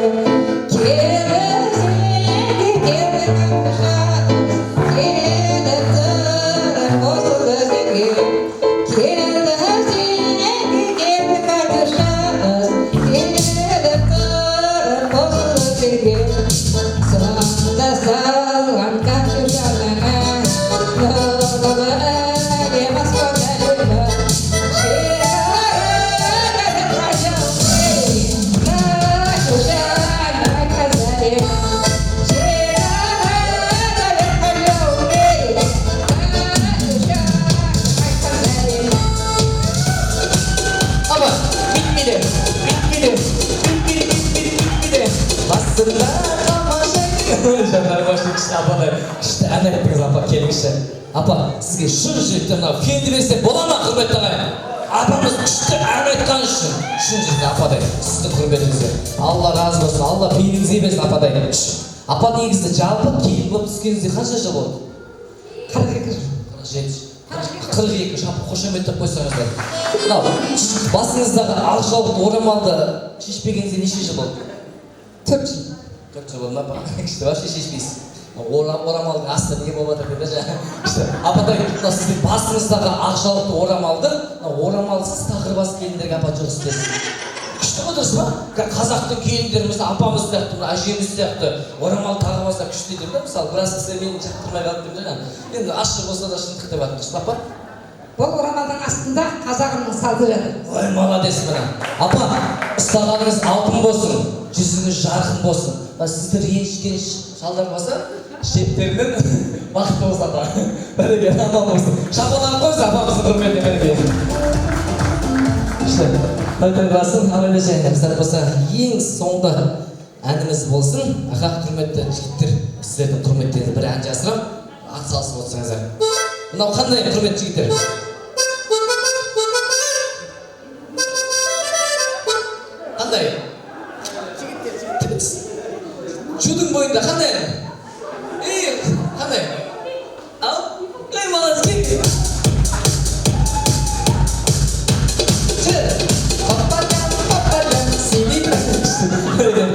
Апа, сізге шын жүректен мынау кенді берсе бола ма, құрметті ағайын? Апамыз күшті ән айтқан үшін шын жүректе ападай, сіздің құрметіңізге. Алла разы болсын, Алла бейніңізге берсін ападай. Апа негізді жалпы келін болып түскеніңізде қанша жыл болды? 42 жыл. 47. 42 жалпы қошеметтеп қойсаңыздар. Мынау басыңыздағы алшауыт орамалды шешпегеніңізде неше жыл болды? 4 жыл. 4 жыл болды ма апа? Күшті вообще шешпейсіз. Орамалдың астында не болып жатыр деп жаңа. Апатай, сіздің басыңыздағы ақшалықты орамалды, орамалсыз тақырбас келіндерге апа жоқ істесіз. Күшті ғой дұрыс па? Қазақтың келіндеріміз, апамыз сияқты, әжеміз сияқты орамал тағымаса күшті деп, мысалы, біраз кісілер мені жақтырмай қалды деп жаңа. Енді ашық болса да шындық деп жатыр, дұрыс па апа? Бұл орамалдың астында қазағымның салты жатыр. Ой, молодец мына. Апа, ұстағаныңыз алтын болсын, жүзіңіз жарқын болсын. Сізді ренжіткен шалдар болса, шептерінен бақытты болсын апа. Бәрекелді, аман болсын. Шапалақ қойса апамыздың құрметіне бәрекелді. Той басын, аман сәт болса, ең соңғы әніміз болсын. Аға, құрметті жігіттер, сіздердің құрметтеріңізді бір ән жасырам, ат салысып отырсаңыздар. Мынау қандай құрметті жігіттер? Қандай? Шудың бойында қандай? Қандай? Ал? Молодец, кек!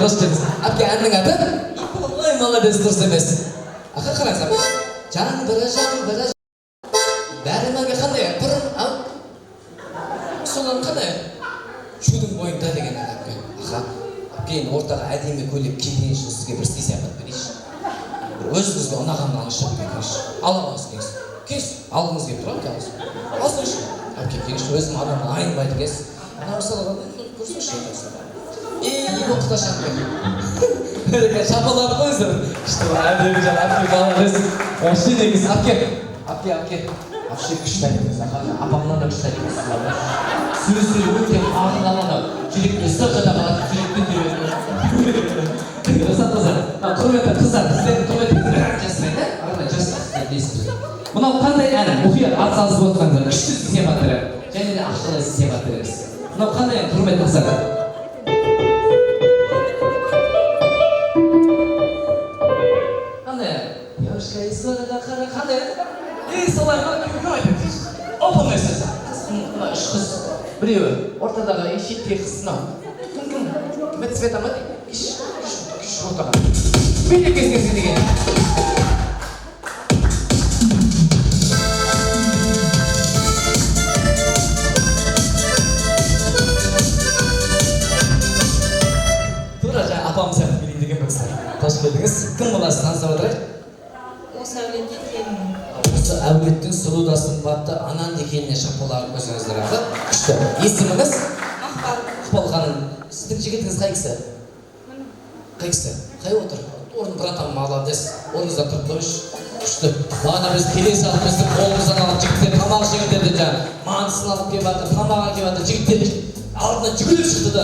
Қош келдіңіз. Әпке, әннің аты? Ой, молодец, дұрыс емес. Ақа қараңыз, апа. Жан бірі. Бәрі қандай? Бұрын, ал? Содан қандай? Шудың бойында деген әпке. Ақа, әпкейін ортаға әдемі көйлеп киген үшін сізге бір сый сияпат берейінші. Өзіңізге ұнағанын алып берейінші. Аламыз кеңіз. Кеңіз, алғыңыз келіп тұрады, кеңіз. Алсыңызшы. Әпке, кеңіз, өзім адамын айнымайды кеңіз. Ана мысалға, көрсіңізші етіңіз. Құташ әпке. Шапалап қойыңыздар. Күшті әдемі жан, әпке балаңыз. Вообще негіз, әпке. Вообще күшті әпкеңіз. Апамнан да күшті әпкеңіз. Сөзі өте ағын аланы. Жүректе сырқыда қалады, жүректен жүреді. Құрметті қыздар, сіздердің құрметіңізді ән жасырайды, арада жасырсыздар дейсіз. Мынау қандай ән? Мұқият атсалысып отырғандар, күшті сияпат береді. Және де ақшалай сияпат береміз. Мынау қандай ән, құрметті қыздар? Біреуі, ортадағы шетке қысына. Кім? Кім цвета ма? Күш ортаға. Бейлі кезгенсі деген. Тура жаңа апамыз сияқты билейін деген бөкістер. Қош келдіңіз. Кім боласыз? Таныстап отырайық? Осы әулеттен келдім. Осы әулеттің сұлу сымбатты анан дегеніне шапалақ қойсаңыздар аты. Күшті. Есіміңіз? Ақбал ханым. Сіздің жігітіңіз қай кісі? Қай кісі? Қай отыр? Орын братан молодец. Орныңызда тұрып қойшы. Күшті. Бағана біз келе салып біздің қолымыздан алып жігіттер тамақ жегендерді жаңа мантысын алып келіп жатыр, тамағын келіп жатыр. Жігіттер алдына жүгіріп шықты да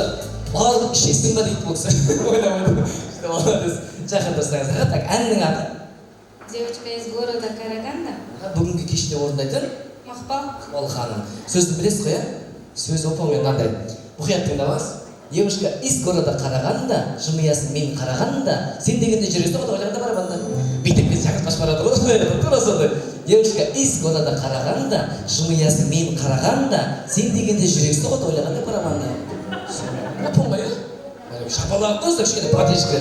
барлық ішесің ба дейді бұл кісі. Ойламадым. Молодец. Жақын тұрсаңыз. Так, әннің аты? Девочка из города Караганда. Бүгінгі кеште орындайтын Мақпал. Ол ханым. Сөзді білесіз ғой, сөз опамен қандай. Мұқият тыңдаңыз. Девушка из города Караганда, жымиясын мен қарағанда, сен дегенде жүресің ғой, ойлағанда барабанда. Бүйтіп біз шақыртпаш барады ғой, тура сондай. Девушка из города Караганда, жымиясын мен қарағанда, сен дегенде жүресің ғой, ойлағанда барабанда. Опан ғой, шапалақ қойса, кішкене патешкі.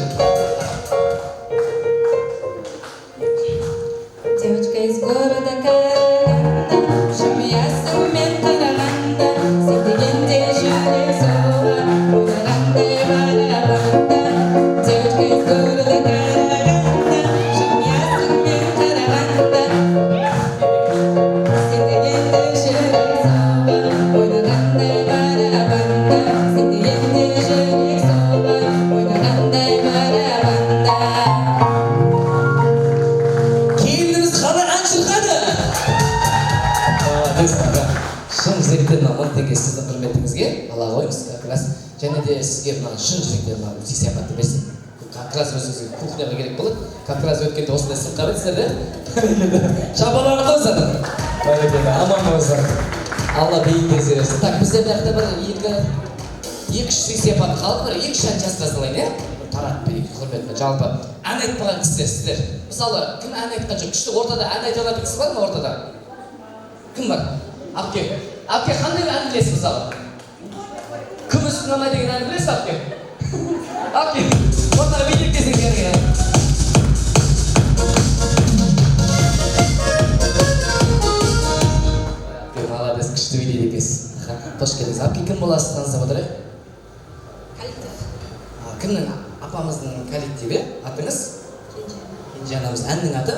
Девочка из города Караганда, жымиясын мен қарағанда, сен дегенде жүресің ғой, ойлағандай барабанда. Девочка из города Караганда, жымиясын мен қарағанда, сен дегенде жүресің ғой, ойлағандай барабанда. Сен дегенде жүресің ғой, ойлағандай барабанда. Келініміз қалай ән шырқады? Шын жүректен мың теңге сіздің құрметіңізге ала қойыңыз, как раз. Және де сізге мына шын жүректен сый сияпатты берсін. Как раз өзіңізге кухняға керек болады. Как раз өткенде осындай сыйға бердіңіздер де. Шапалақ қойсаң. Бәрекелді, аман болсын. Алла бейінге берсін. Так, бізде бәрі бір екі-үш сый сияпат қалды, бір екі-үш ән жазып салайын, иә? Тарап берейік, құрметті. Жалпы ән айтпаған кісілер сіздер. Мысалы, кім ән айтқан жоқ? Күшті ортада ән айта алатын кісі бар ма ортада? Кім бар? Апке. Апке, қандай ән білесіз мысалы? Кім үстін алмай деген ән білесіз, Апке? Апке, ортаға бейтек десең керек. Апке, молодец, күшті билейді екенсіз. Қош келдіңіз. Апке, кім боласыз, таныстап отырайық? Коллектив. Кімнің? Апамыздың коллективі. Атыңыз? Кенже анамыз. Әннің аты?